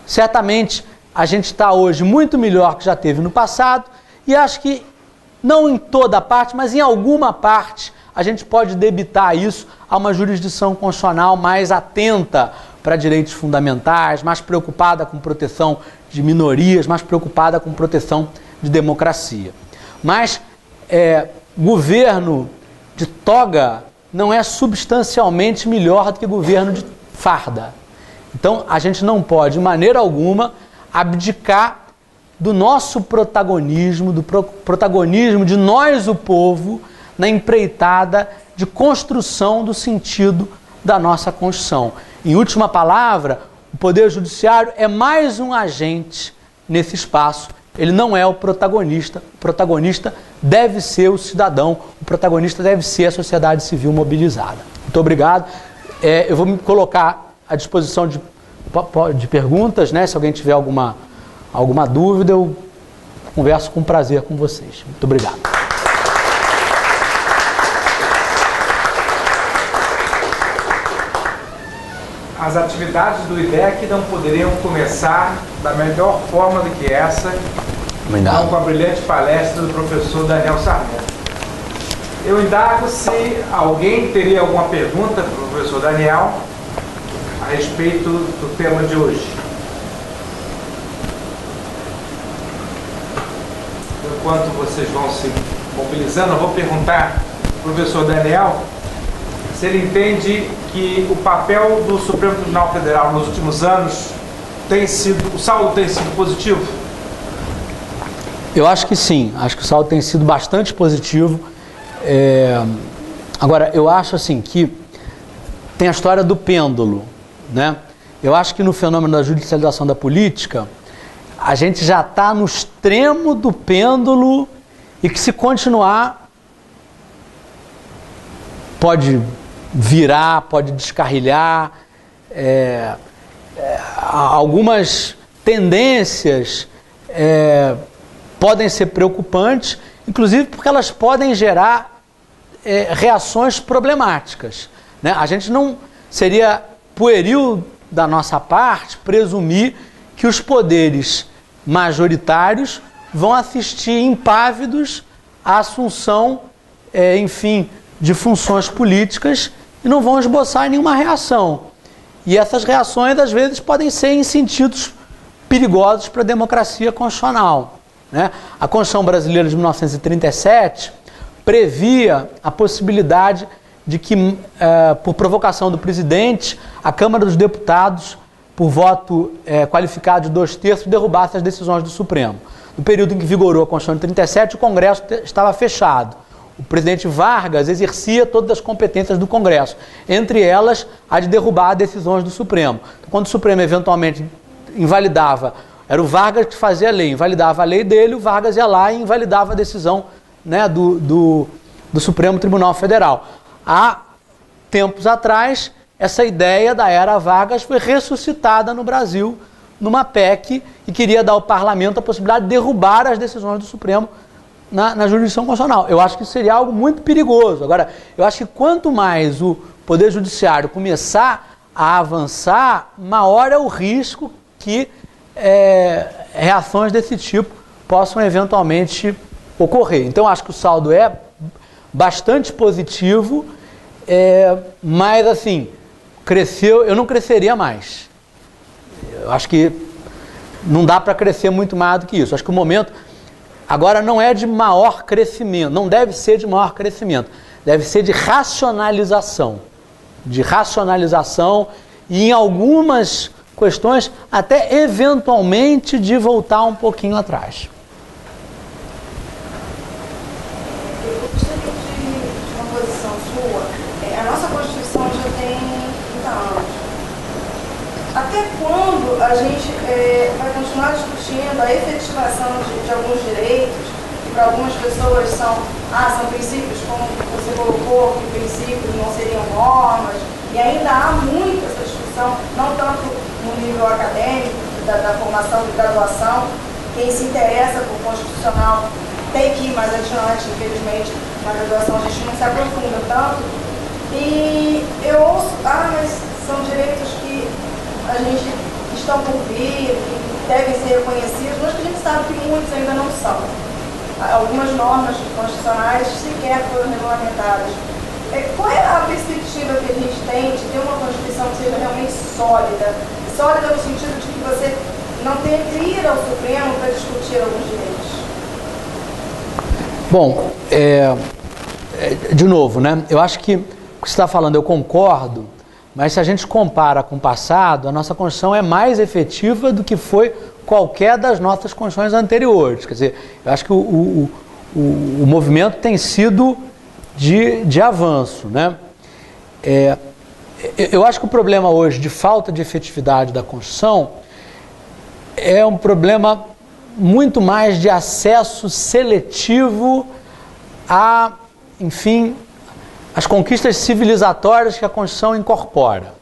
certamente a gente está hoje muito melhor que já teve no passado, e acho que não em toda parte, mas em alguma parte, a gente pode debitar isso a uma jurisdição constitucional mais atenta para direitos fundamentais, mais preocupada com proteção de minorias, mais preocupada com proteção de democracia. Mas governo de toga não é substancialmente melhor do que governo de farda. Então, a gente não pode, de maneira alguma, abdicar do nosso protagonismo, do protagonismo de nós, o povo, na empreitada de construção do sentido da nossa Constituição. Em última palavra, o Poder Judiciário é mais um agente nesse espaço, ele não é o protagonista deve ser o cidadão, o protagonista deve ser a sociedade civil mobilizada. Muito obrigado. Eu vou me colocar à disposição de perguntas, né? Se alguém tiver alguma dúvida, eu converso com prazer com vocês. Muito obrigado. As atividades do IDEC não poderiam começar da melhor forma do que essa, não com a brilhante palestra do professor Daniel Sarmento. Eu indago se alguém teria alguma pergunta para o professor Daniel a respeito do tema de hoje. Enquanto vocês vão se mobilizando, eu vou perguntar ao professor Daniel se ele entende que o papel do Supremo Tribunal Federal nos últimos anos o saldo tem sido positivo? Eu acho que sim, acho que o saldo tem sido bastante positivo. Agora, eu acho assim que tem a história do pêndulo, né? Eu acho que no fenômeno da judicialização da política, a gente já está no extremo do pêndulo e que, se continuar, pode virar, pode descarrilhar. Algumas tendências podem ser preocupantes, inclusive porque elas podem gerar reações problemáticas, né? A gente não seria pueril da nossa parte presumir que os poderes majoritários vão assistir impávidos à assunção, enfim, de funções políticas e não vão esboçar nenhuma reação. E essas reações, às vezes, podem ser em sentidos perigosos para a democracia constitucional, né? A Constituição Brasileira de 1937 previa a possibilidade de que, por provocação do presidente, a Câmara dos Deputados, por voto qualificado de 2/3, derrubasse as decisões do Supremo. No período em que vigorou a Constituição de 37, o Congresso estava fechado. O presidente Vargas exercia todas as competências do Congresso, entre elas a de derrubar decisões do Supremo. Então, quando o Supremo eventualmente invalidava, era o Vargas que fazia a lei, invalidava a lei dele, o Vargas ia lá e invalidava a decisão, né, do Supremo Tribunal Federal. Há tempos atrás, essa ideia da era Vargas foi ressuscitada no Brasil numa PEC e queria dar ao parlamento a possibilidade de derrubar as decisões do Supremo na jurisdição constitucional. Eu acho que isso seria algo muito perigoso. Agora, eu acho que quanto mais o Poder Judiciário começar a avançar, maior é o risco que reações desse tipo possam eventualmente ocorrer. Então, acho que o saldo é bastante positivo, mas, assim, cresceu, eu não cresceria mais. Eu acho que não dá para crescer muito mais do que isso. Acho que o momento agora não é de maior crescimento, não deve ser de maior crescimento, deve ser de racionalização. De racionalização e, em algumas questões, até eventualmente de voltar um pouquinho atrás. Eu gostaria de uma posição sua. A nossa Constituição já tem 30 anos. Até quando a gente vai continuar discutindo a efetivação de alguns direitos, que para algumas pessoas são princípios, como você colocou, que princípios não seriam normas, e ainda há muito essa discussão, não tanto no nível acadêmico, da formação de graduação. Quem se interessa por constitucional tem que ir mais adiante, infelizmente, na graduação a gente não se aprofunda tanto. E eu ouço, mas são direitos que a gente estão por vir, que devem ser reconhecidos, mas que a gente sabe que muitos ainda não são. Algumas normas constitucionais sequer foram regulamentadas. Qual é a perspectiva que a gente tem de ter uma Constituição que seja realmente sólida? Sólida no sentido de que você não tenha que ir ao Supremo para discutir alguns direitos. Bom, de novo, né? Eu acho que o que você está falando, eu concordo, mas se a gente compara com o passado, a nossa Constituição é mais efetiva do que foi qualquer das nossas Constituições anteriores. Quer dizer, eu acho que o movimento tem sido de avanço, né? Eu acho que o problema hoje de falta de efetividade da Constituição é um problema muito mais de acesso seletivo a, enfim, as conquistas civilizatórias que a Constituição incorpora.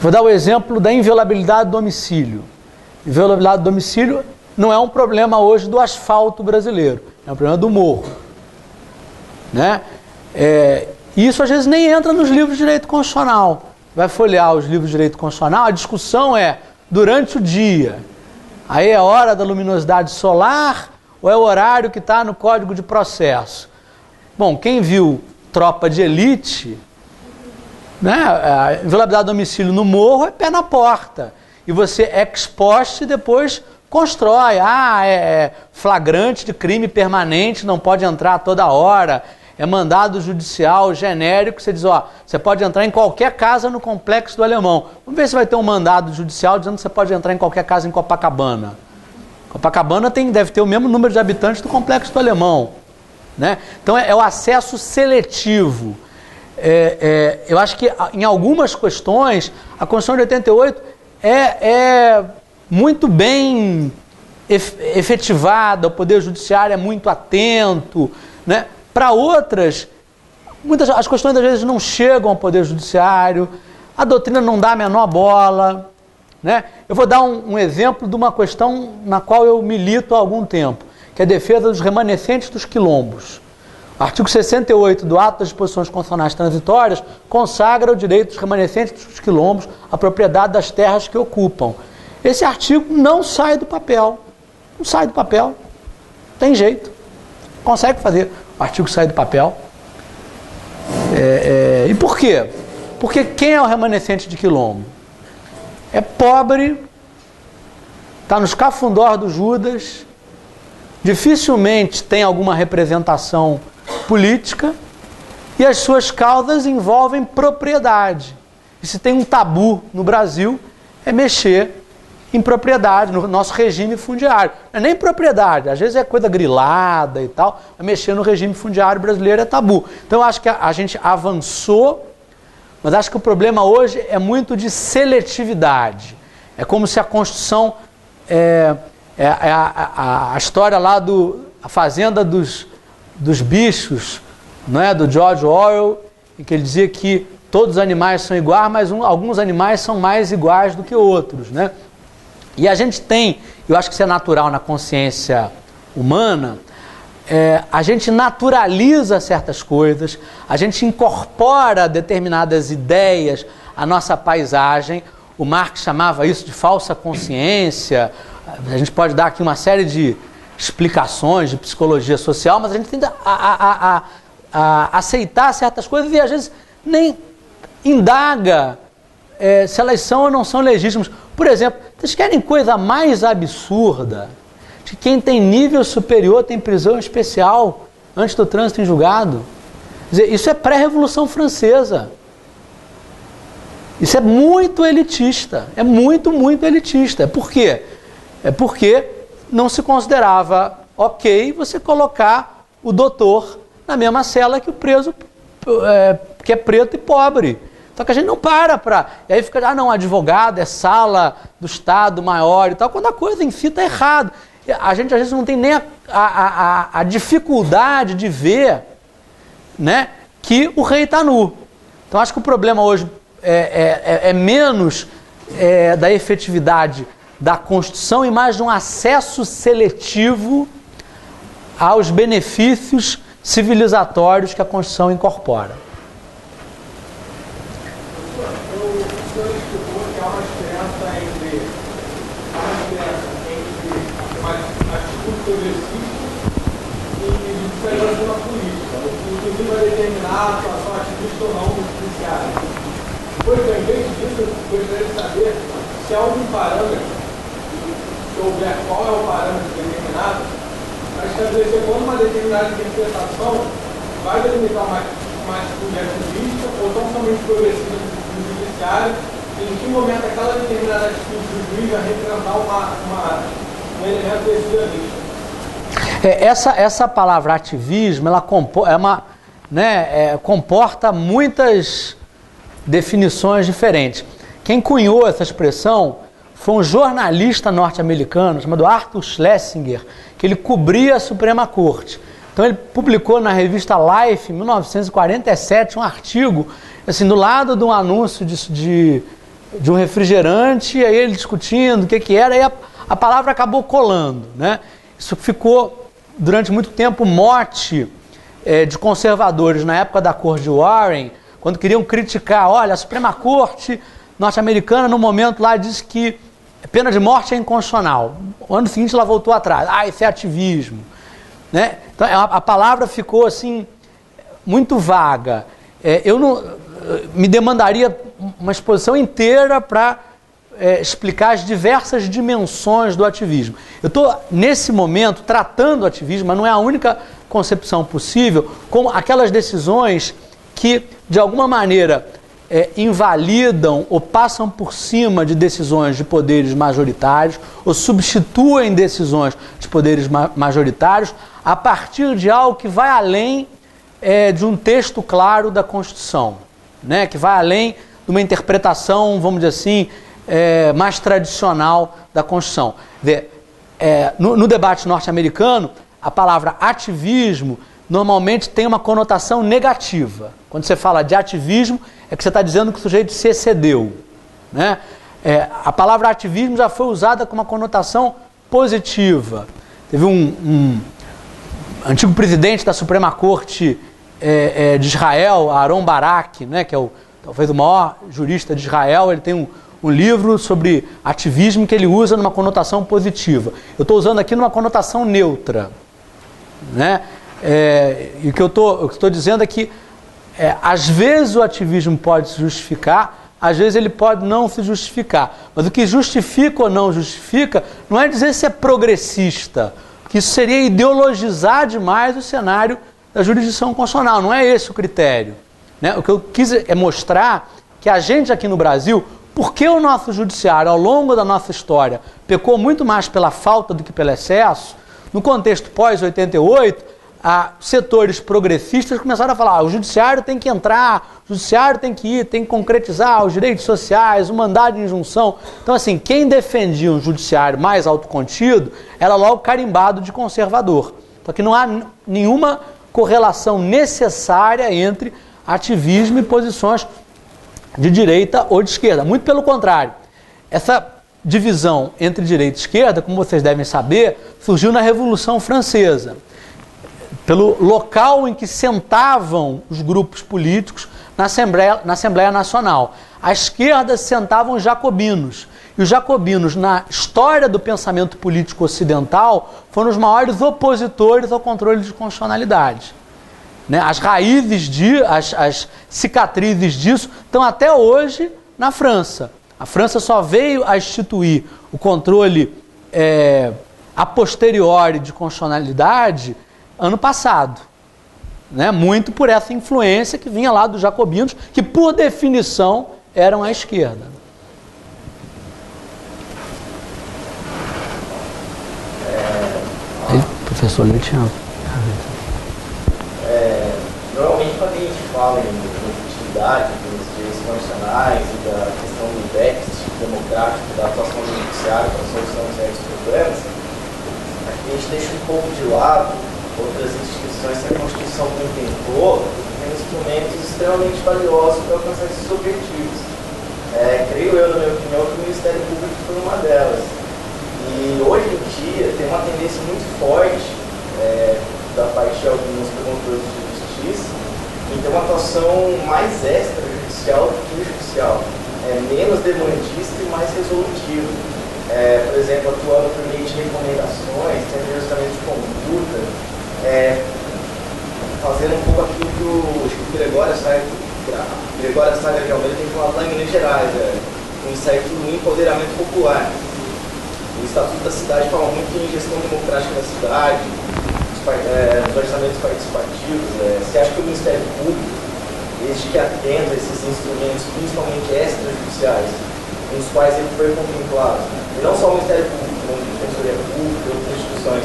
Vou dar o exemplo da inviolabilidade do domicílio. Inviolabilidade do domicílio não é um problema hoje do asfalto brasileiro, é um problema do morro, né? Isso às vezes nem entra nos livros de direito constitucional. Vai folhear os livros de direito constitucional, a discussão é durante o dia. Aí é a hora da luminosidade solar ou é o horário que está no Código de Processo? Bom, quem viu Tropa de Elite, né, a inviolabilidade do domicílio no morro é pé na porta. E você ex post e depois constrói. É flagrante de crime permanente, não pode entrar toda hora. É mandado judicial genérico, você diz, você pode entrar em qualquer casa no Complexo do Alemão. Vamos ver se vai ter um mandado judicial dizendo que você pode entrar em qualquer casa em Copacabana. Copacabana deve ter o mesmo número de habitantes do Complexo do Alemão, né? Então é o acesso seletivo. Eu acho que em algumas questões a Constituição de 88 é muito bem efetivada, o Poder Judiciário é muito atento, né? Para outras, as questões às vezes não chegam ao Poder Judiciário, a doutrina não dá a menor bola, né? Eu vou dar um exemplo de uma questão na qual eu milito há algum tempo, que é a defesa dos remanescentes dos quilombos. O artigo 68 do Ato das Disposições Constitucionais Transitórias consagra o direito dos remanescentes dos quilombos à propriedade das terras que ocupam. Esse artigo não sai do papel. Não sai do papel. Tem jeito. Consegue fazer o artigo sair do papel. E por quê? Porque quem é o remanescente de quilombo? É pobre, está nos cafundós do Judas, dificilmente tem alguma representação política e as suas causas envolvem propriedade. E se tem um tabu no Brasil, é mexer em propriedade, no nosso regime fundiário. Não é nem propriedade, às vezes é coisa grilada e tal, mas mexer no regime fundiário brasileiro é tabu. Então eu acho que a gente avançou, mas acho que o problema hoje é muito de seletividade. É como se a Constituição, a história lá a Fazenda dos Bichos, não é? Do George Orwell, em que ele dizia que todos os animais são iguais, mas alguns animais são mais iguais do que outros, né? E a gente tem, eu acho que isso é natural na consciência humana, a gente naturaliza certas coisas, a gente incorpora determinadas ideias à nossa paisagem. O Marx chamava isso de falsa consciência. A gente pode dar aqui uma série de explicações de psicologia social, mas a gente tenta a aceitar certas coisas e às vezes nem indaga se elas são ou não são legítimas. Por exemplo, vocês querem coisa mais absurda? Que quem tem nível superior tem prisão especial antes do trânsito em julgado. Quer dizer, isso é pré-revolução francesa. Isso é muito elitista. É muito, muito elitista. Por quê? É porque não se considerava ok você colocar o doutor na mesma cela que o preso que é preto e pobre. Só que a gente não para. E aí fica, não, advogado é sala do Estado maior e tal, quando a coisa em si está errado. A gente às vezes não tem nem a dificuldade de ver, né, que o rei está nu. Então acho que o problema hoje é menos da efetividade da Constituição e mais de um acesso seletivo aos benefícios civilizatórios que a Constituição incorpora. Vai determinar a atuação ativista ou não do judiciário. Pois, em vez disso, eu gostaria de saber se há algum parâmetro, se houver qual é o parâmetro determinado, para estabelecer quando uma determinada interpretação vai delimitar uma atitude ativista ou tão somente progressista do judiciário, e em que momento aquela determinada atitude do juiz vai representar um elemento decisionista. Essa palavra ativismo, ela comporta muitas definições diferentes. Quem cunhou essa expressão foi um jornalista norte-americano chamado Arthur Schlesinger, que ele cobria a Suprema Corte. Então ele publicou na revista Life, em 1947, um artigo, assim, do lado de um anúncio de um refrigerante, e aí ele discutindo o que era, e a palavra acabou colando, né? Isso ficou, durante muito tempo, mote de conservadores na época da Corte de Warren, quando queriam criticar, olha, a Suprema Corte norte-americana, no momento lá, disse que a pena de morte é inconstitucional. O ano seguinte ela voltou atrás. Isso é ativismo. Né? Então a palavra ficou assim, muito vaga. Eu não me demandaria uma exposição inteira para explicar as diversas dimensões do ativismo. Eu estou, nesse momento, tratando o ativismo, mas não é a única concepção possível, como aquelas decisões que, de alguma maneira, invalidam ou passam por cima de decisões de poderes majoritários ou substituem decisões de poderes majoritários a partir de algo que vai além de um texto claro da Constituição, né? Que vai além de uma interpretação, vamos dizer assim, mais tradicional da Constituição. No debate norte-americano, a palavra ativismo normalmente tem uma conotação negativa. Quando você fala de ativismo, é que você está dizendo que o sujeito se excedeu, né? A palavra ativismo já foi usada com uma conotação positiva. Teve um antigo presidente da Suprema Corte de Israel, Aharon Barak, né, que é talvez o maior jurista de Israel. Ele tem um livro sobre ativismo que ele usa numa conotação positiva. Eu estou usando aqui numa conotação neutra, né? E o que eu estou dizendo é que às vezes o ativismo pode se justificar, às vezes ele pode não se justificar. Mas o que justifica ou não justifica não é dizer se é progressista, porque isso seria ideologizar demais o cenário da jurisdição constitucional. Não é esse o critério, né? O que eu quis é mostrar que a gente aqui no Brasil, porque o nosso judiciário, ao longo da nossa história, pecou muito mais pela falta do que pelo excesso, no contexto pós-88, setores progressistas começaram a falar: o judiciário tem que entrar, o judiciário tem que ir, tem que concretizar os direitos sociais, o mandado de injunção. Então, assim, quem defendia um judiciário mais autocontido era logo carimbado de conservador. Então, que não há nenhuma correlação necessária entre ativismo e posições de direita ou de esquerda. Muito pelo contrário. Essa divisão entre direita e esquerda, como vocês devem saber, surgiu na Revolução Francesa, pelo local em que sentavam os grupos políticos na Assembleia Nacional. À esquerda sentavam os jacobinos. E os jacobinos, na história do pensamento político ocidental, foram os maiores opositores ao controle de constitucionalidade. As raízes, as cicatrizes disso estão até hoje na França. A França só veio a instituir o controle a posteriori de constitucionalidade ano passado. Muito por essa influência que vinha lá dos jacobinos, que por definição eram à esquerda. Professor Leitiano. Normalmente quando a gente fala em legitimidade dos direitos constitucionais e da questão do déficit democrático da atuação do judiciário para a solução de certos problemas, aqui a gente deixa um pouco de lado outras instituições que a Constituição contemplou, que tem instrumentos extremamente valiosos para alcançar esses objetivos. Creio eu, na minha opinião, que o Ministério Público foi uma delas. E hoje em dia tem uma tendência muito forte da parte de alguns promotores de justiça em ter uma atuação mais extrajudicial do que judicial, menos demandista e mais resolutiva. Por exemplo, atuando por meio de recomendações, tendo ajustamento de conduta, fazendo um pouco aquilo que o Gregório Saga de Almeida tem falado lá em Minas Gerais, um certo empoderamento popular. O Estatuto da Cidade fala muito em gestão democrática da cidade, os orçamentos participativos. Você acha que o Ministério Público, desde que atenda esses instrumentos, principalmente extrajudiciais, nos quais ele foi contemplado, e não só o Ministério Público, como a Defensoria Pública e outras instituições,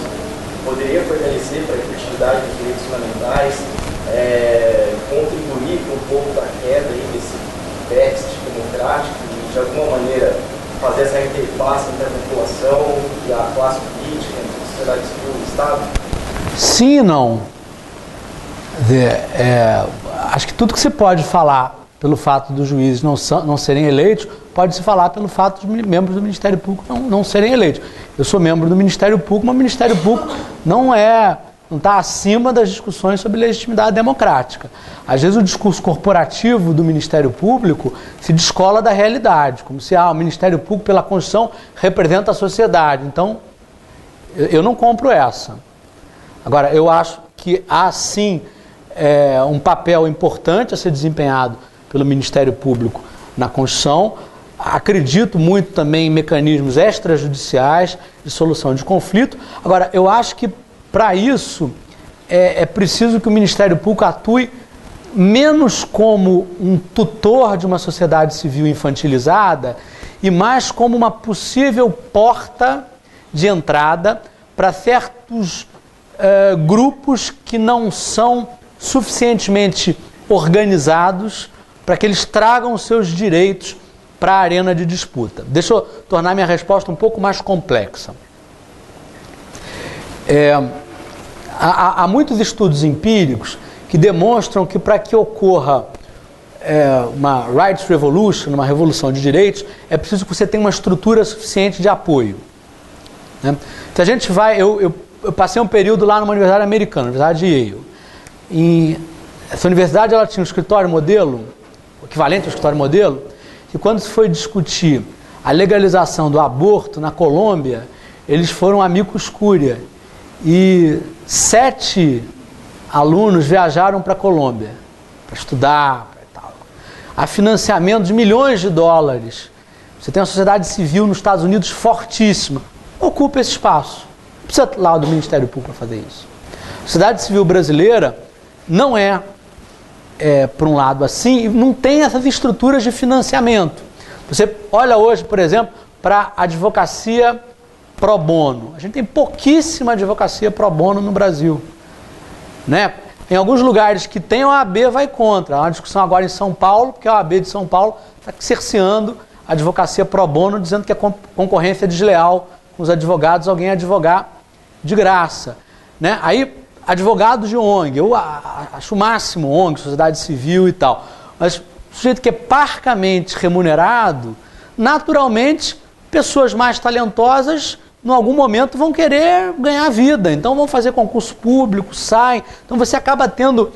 poderia fortalecer para a efetividade dos direitos fundamentais, contribuir com um pouco da queda desse déficit democrático e, de alguma maneira, fazer essa interface entre a população e a classe política, entre a sociedade civil e o Estado? Sim e não. Acho que tudo que se pode falar pelo fato dos juízes não serem eleitos, pode se falar pelo fato dos membros do Ministério Público não serem eleitos. Eu sou membro do Ministério Público, mas o Ministério Público não está acima das discussões sobre legitimidade democrática. Às vezes o discurso corporativo do Ministério Público se descola da realidade, como se o Ministério Público, pela Constituição, representa a sociedade. Então, eu não compro essa. Agora, eu acho que há sim um papel importante a ser desempenhado pelo Ministério Público na Constituição. Acredito muito também em mecanismos extrajudiciais de solução de conflito. Agora, eu acho que para isso é preciso que o Ministério Público atue menos como um tutor de uma sociedade civil infantilizada e mais como uma possível porta de entrada para certos grupos que não são suficientemente organizados para que eles tragam os seus direitos para a arena de disputa. Deixa eu tornar minha resposta um pouco mais complexa. Há muitos estudos empíricos que demonstram que para que ocorra uma rights revolution, uma revolução de direitos, é preciso que você tenha uma estrutura suficiente de apoio. Se a gente vai... Eu passei um período lá numa universidade americana, Universidade de Yale. E essa universidade ela tinha um escritório modelo, o equivalente ao escritório modelo, que quando se foi discutir a legalização do aborto na Colômbia, eles foram amicus curiae. E 7 alunos viajaram para a Colômbia para estudar e tal. Há financiamento de milhões de dólares. Você tem uma sociedade civil nos Estados Unidos fortíssima. Ocupa esse espaço. Não precisa lá do Ministério Público para fazer isso. A sociedade civil brasileira não por um lado assim, não tem essas estruturas de financiamento. Você olha hoje, por exemplo, para a advocacia pro bono. A gente tem pouquíssima advocacia pro bono no Brasil. Em alguns lugares que tem, a OAB vai contra. Há uma discussão agora em São Paulo, porque a OAB de São Paulo está cerceando a advocacia pro bono, dizendo que é concorrência desleal com os advogados, alguém advogar de graça. Aí advogados de ONG, eu acho o máximo ONG, sociedade civil e tal, mas o sujeito que é parcamente remunerado, naturalmente, pessoas mais talentosas, em algum momento, vão querer ganhar vida, então vão fazer concurso público, saem, então você acaba tendo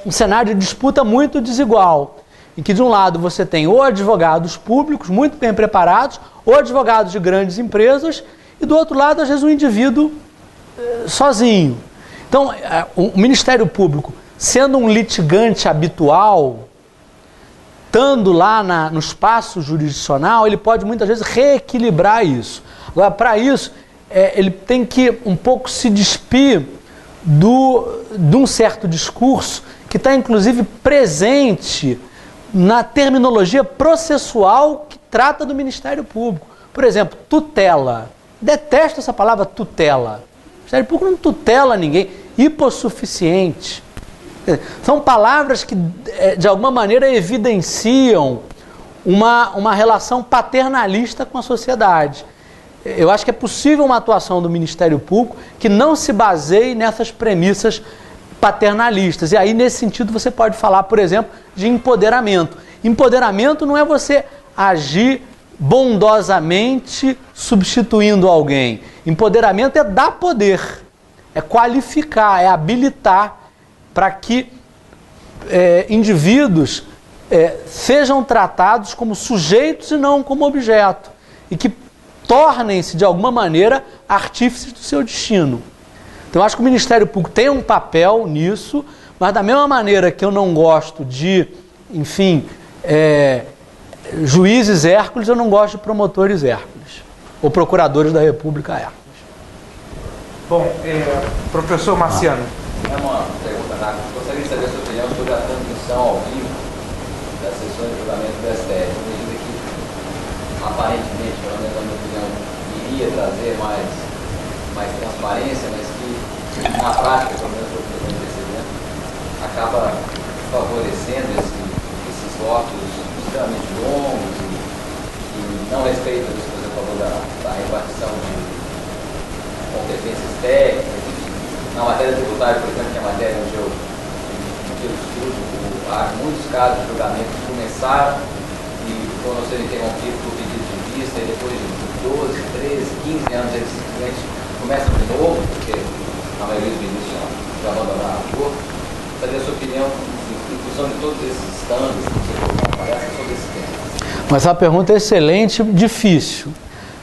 um cenário de disputa muito desigual, em que de um lado você tem ou advogados públicos muito bem preparados, ou advogados de grandes empresas, e do outro lado, às vezes, um indivíduo sozinho. Então, o Ministério Público, sendo um litigante habitual, estando lá no espaço jurisdicional, ele pode muitas vezes reequilibrar isso. Agora, para isso, ele tem que um pouco se despir de um certo discurso que está, inclusive, presente na terminologia processual que trata do Ministério Público. Por exemplo, tutela. Detesto essa palavra tutela. O Ministério Público não tutela ninguém. Hipossuficiente. São palavras que, de alguma maneira, evidenciam uma relação paternalista com a sociedade. Eu acho que é possível uma atuação do Ministério Público que não se baseie nessas premissas paternalistas. E aí, nesse sentido, você pode falar, por exemplo, de empoderamento. Empoderamento não é você agir bondosamente substituindo alguém. Empoderamento é dar poder, é qualificar, é habilitar para que indivíduos sejam tratados como sujeitos e não como objeto, e que tornem-se, de alguma maneira, artífices do seu destino. Então, eu acho que o Ministério Público tem um papel nisso, mas da mesma maneira que eu não gosto de, enfim, juízes Hércules, eu não gosto de promotores Hércules, ou procuradores da República Hércules. Bom, professor Marciano. É uma pergunta rápida. Gostaria de saber a sua opinião sobre a transmissão ao vivo das sessões de julgamento do STF, à medida que, aparentemente, pelo menos na minha opinião, iria trazer mais transparência, mas que, na prática, pelo menos pelo que eu estou percebendo, acaba favorecendo esses votos extremamente longos e não respeitam, por exemplo, a favor da repartição de competências técnicas. Na matéria tributária, por exemplo, que é a matéria onde eu estudo, há muitos casos de julgamento que começaram e foram sendo interrompidos por pedido de vista, e depois de 12, 13, 15 anos eles simplesmente começam de novo, porque a maioria dos ministros já abandonaram a corte. Gostaria a sua opinião em função de todos esses estándares que você colocou na palestra sobre esse tema. Mas a pergunta é excelente, difícil.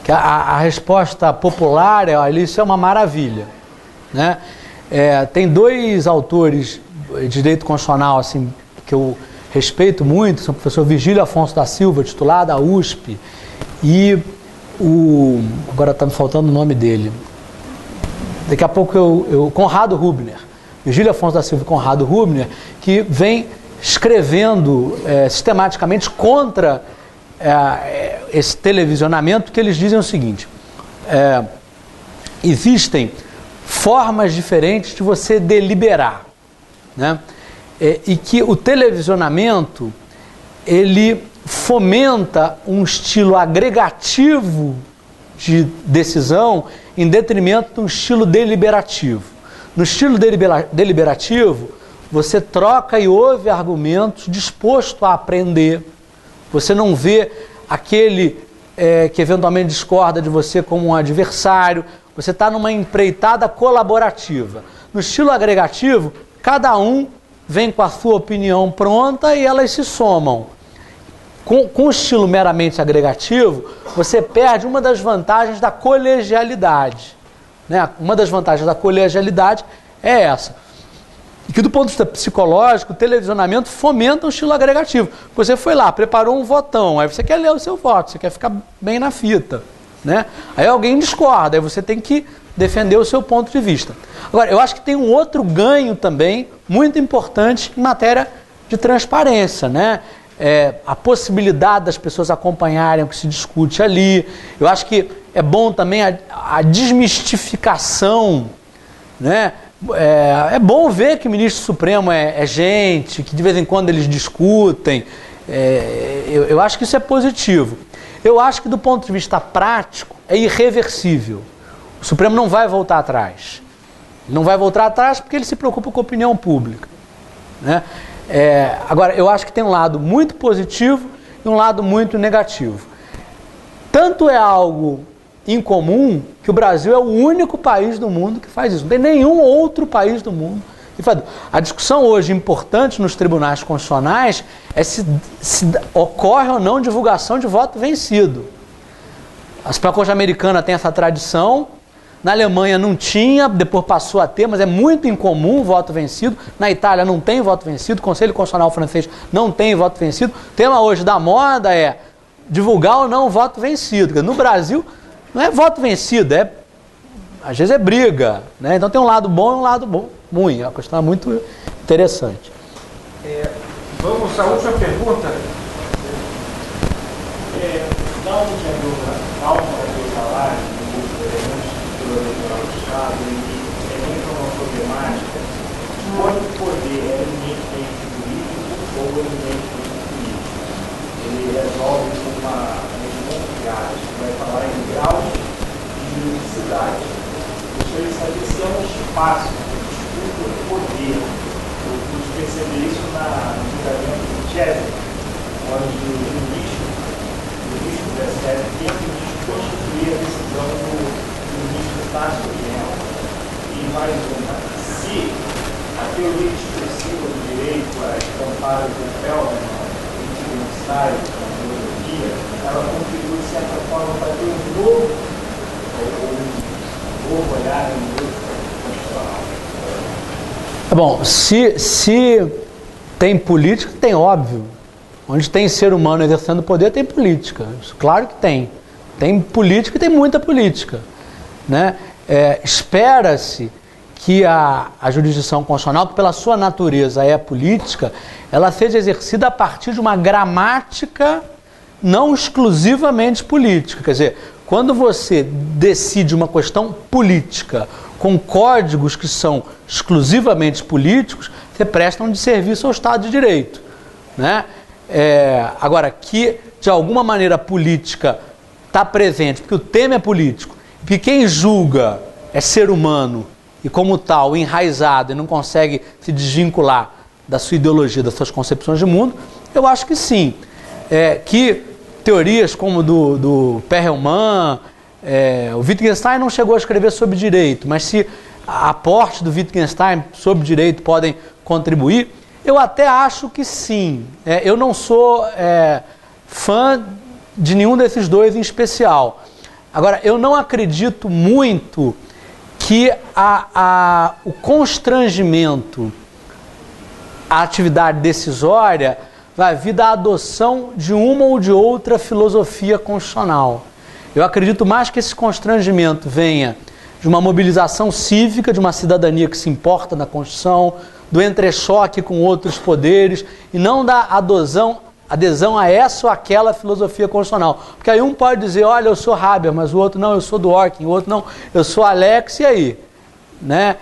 Que a resposta popular isso é uma maravilha, né? Tem dois autores de direito constitucional assim, que eu respeito muito, são o professor Virgílio Afonso da Silva, titular da USP, e agora está me faltando o nome dele, daqui a pouco Conrado Rubner, Virgílio Afonso da Silva e Conrado Rubner, que vem escrevendo sistematicamente contra esse televisionamento, que eles dizem o seguinte: existem formas diferentes de você deliberar, né? E que o televisionamento ele fomenta um estilo agregativo de decisão em detrimento de um estilo deliberativo. No estilo deliberativo, você troca e ouve argumentos disposto a aprender. Você não vê aquele que eventualmente discorda de você como um adversário. Você está numa empreitada colaborativa. No estilo agregativo, cada um vem com a sua opinião pronta e elas se somam. Com o estilo meramente agregativo, você perde uma das vantagens da colegialidade, né? Uma das vantagens da colegialidade é essa. E que do ponto de vista psicológico, o televisionamento fomenta um estilo agregativo. Você foi lá, preparou um votão, aí você quer ler o seu voto, você quer ficar bem na fita, né? Aí alguém discorda, aí você tem que defender o seu ponto de vista. Agora, eu acho que tem um outro ganho também, muito importante, em matéria de transparência, né? A possibilidade das pessoas acompanharem o que se discute ali. Eu acho que é bom também a desmistificação, né? É bom ver que o ministro Supremo é gente, que de vez em quando eles discutem. Eu acho que isso é positivo. Eu acho que do ponto de vista prático é irreversível. O Supremo não vai voltar atrás. Ele não vai voltar atrás porque ele se preocupa com a opinião pública, né? Agora, eu acho que tem um lado muito positivo e um lado muito negativo. Tanto é algo incomum que o Brasil é o único país do mundo que faz isso. Não tem nenhum outro país do mundo que faz. A discussão hoje importante nos tribunais constitucionais é se ocorre ou não divulgação de voto vencido. A Suprema Corte Americana tem essa tradição. Na Alemanha não tinha, depois passou a ter, mas é muito incomum o voto vencido. Na Itália não tem voto vencido, o Conselho Constitucional francês não tem voto vencido. O tema hoje da moda é divulgar ou não o voto vencido. No Brasil, não é voto vencido, às vezes é briga, né? Então tem um lado bom e um lado ruim. É uma questão muito interessante. Vamos à última pergunta. Dá um diagnóstico da live do eleitoral do Estado, e entra uma problemática quando o poder é eminentemente político ou eminentemente político. Ele resolve com uma região de áreas, que vai falar em graus de juridicidade. Gostaria de saber se é um espaço de disputa do poder. Eu pude perceber isso no julgamento de Chesney, onde o ministro da STF tenta constituir a decisão do ministro Tasso Genro. E mais uma, se a teoria expressiva do direito, as campanas do Feldman, o antigo ensaio da teologia, ela contribui de certa forma para ter um novo olhar no direito constitucional. Bom, se tem política, tem óbvio. Onde tem ser humano exercendo poder, tem política. Isso, claro que tem. Tem política e tem muita política, né? Espera-se que a jurisdição constitucional, que pela sua natureza é política, ela seja exercida a partir de uma gramática não exclusivamente política. Quer dizer, quando você decide uma questão política com códigos que são exclusivamente políticos, você presta um desserviço ao Estado de Direito, né? Agora, que de alguma maneira a política está presente, porque o tema é político, porque quem julga é ser humano e, como tal, enraizado e não consegue se desvincular da sua ideologia, das suas concepções de mundo, eu acho que sim. Que teorias como do Perelman, o Wittgenstein não chegou a escrever sobre direito, mas se aportes do Wittgenstein sobre direito podem contribuir, eu até acho que sim. Eu não sou fã de nenhum desses dois em especial. Agora, eu não acredito muito que o constrangimento à atividade decisória vai vir da adoção de uma ou de outra filosofia constitucional. Eu acredito mais que esse constrangimento venha de uma mobilização cívica, de uma cidadania que se importa na Constituição, do entrechoque com outros poderes, e não da adesão a essa ou aquela filosofia constitucional. Porque aí um pode dizer, olha, eu sou Haber, mas o outro não, eu sou Dworkin, o outro não, eu sou Alex, e aí? Né?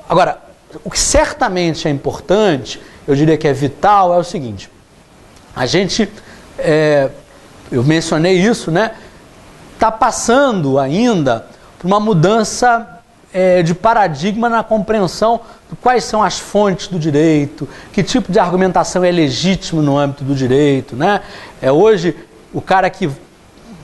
Agora, o que certamente é importante, eu diria que é vital, é o seguinte, a gente, eu mencionei isso, né? Está passando ainda por uma mudança de paradigma na compreensão de quais são as fontes do direito, que tipo de argumentação é legítimo no âmbito do direito, né? Hoje, o cara que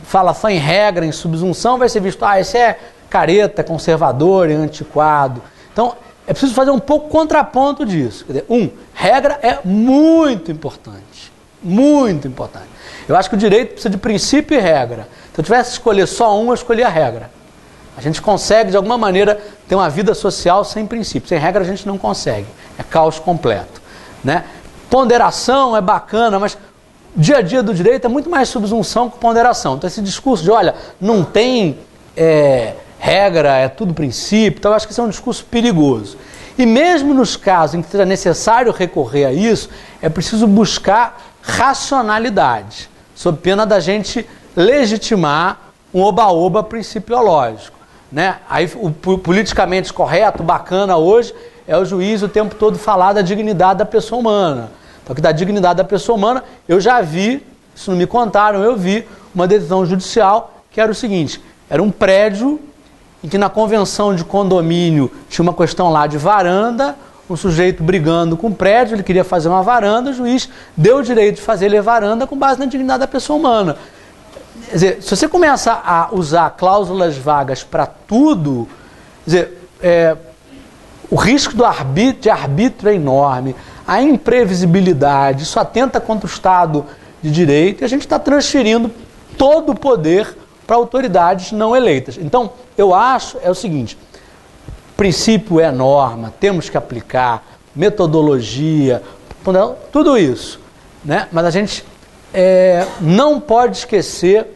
fala só em regra, em subsunção, vai ser visto, esse é careta, conservador e antiquado. Então, é preciso fazer um pouco contraponto disso. Quer dizer, regra é muito importante. Muito importante. Eu acho que o direito precisa de princípio e regra. Se eu tivesse que escolher só eu escolhi a regra. A gente consegue, de alguma maneira, ter uma vida social sem princípio. Sem regra, a gente não consegue. É caos completo, né? Ponderação é bacana, mas o dia a dia do direito é muito mais subsunção que ponderação. Então, esse discurso de, olha, não tem regra, é tudo princípio, então eu acho que isso é um discurso perigoso. E mesmo nos casos em que seja necessário recorrer a isso, é preciso buscar racionalidade, sob pena da gente legitimar um oba-oba principiológico, né? Aí o politicamente correto, bacana hoje, é o juiz o tempo todo falar da dignidade da pessoa humana. Então, que da dignidade da pessoa humana, eu já vi, isso não me contaram, eu vi uma decisão judicial que era o seguinte, era um prédio em que na convenção de condomínio tinha uma questão lá de varanda, um sujeito brigando com o prédio, ele queria fazer uma varanda, o juiz deu o direito de fazer ele varanda com base na dignidade da pessoa humana. Quer dizer, se você começa a usar cláusulas vagas para tudo, quer dizer, o risco de arbítrio é enorme, a imprevisibilidade, isso atenta contra o Estado de Direito, e a gente está transferindo todo o poder para autoridades não eleitas. Então, eu acho, é o seguinte, princípio é norma, temos que aplicar, metodologia, tudo isso, né? Mas a gente não pode esquecer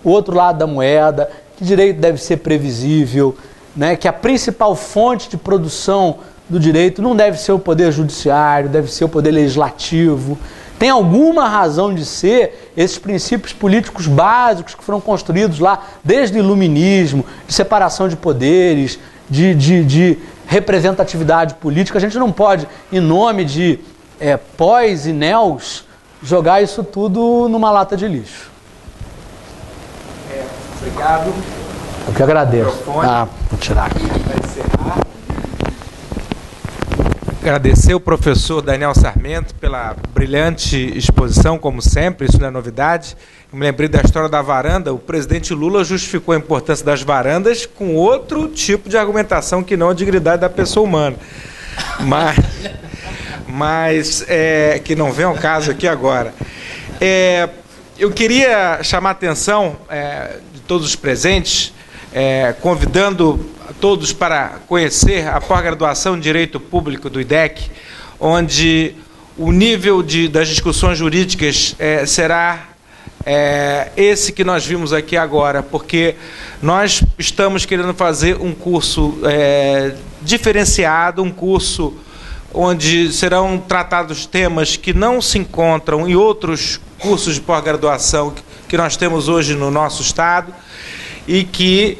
o outro lado da moeda, que direito deve ser previsível, né? Que a principal fonte de produção do direito não deve ser o poder judiciário, deve ser o poder legislativo. Tem alguma razão de ser esses princípios políticos básicos que foram construídos lá desde o iluminismo, de separação de poderes, de representatividade política. A gente não pode, em nome de pós e néos, jogar isso tudo numa lata de lixo. Obrigado. Eu que agradeço. Microfone. Vou tirar aqui. Vai encerrar. Agradecer o professor Daniel Sarmento pela brilhante exposição, como sempre, isso não é novidade. Eu me lembrei da história da varanda. O presidente Lula justificou a importância das varandas com outro tipo de argumentação que não a dignidade da pessoa humana. Mas que não vem ao caso aqui agora. Eu queria chamar a atenção de todos os presentes, convidando todos para conhecer a pós-graduação em Direito Público do IDEC, onde o nível das discussões jurídicas será esse que nós vimos aqui agora, porque nós estamos querendo fazer um curso diferenciado, um curso onde serão tratados temas que não se encontram em outros cursos de pós-graduação que nós temos hoje no nosso Estado, e que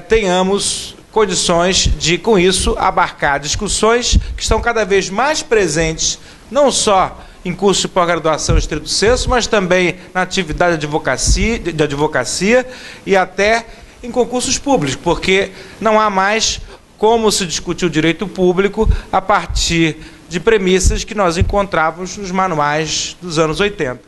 tenhamos condições de, com isso, abarcar discussões que estão cada vez mais presentes, não só em cursos de pós-graduação estrito sensu, mas também na atividade de advocacia e até em concursos públicos, porque não há mais como se discutir o direito público a partir de premissas que nós encontrávamos nos manuais dos anos 80.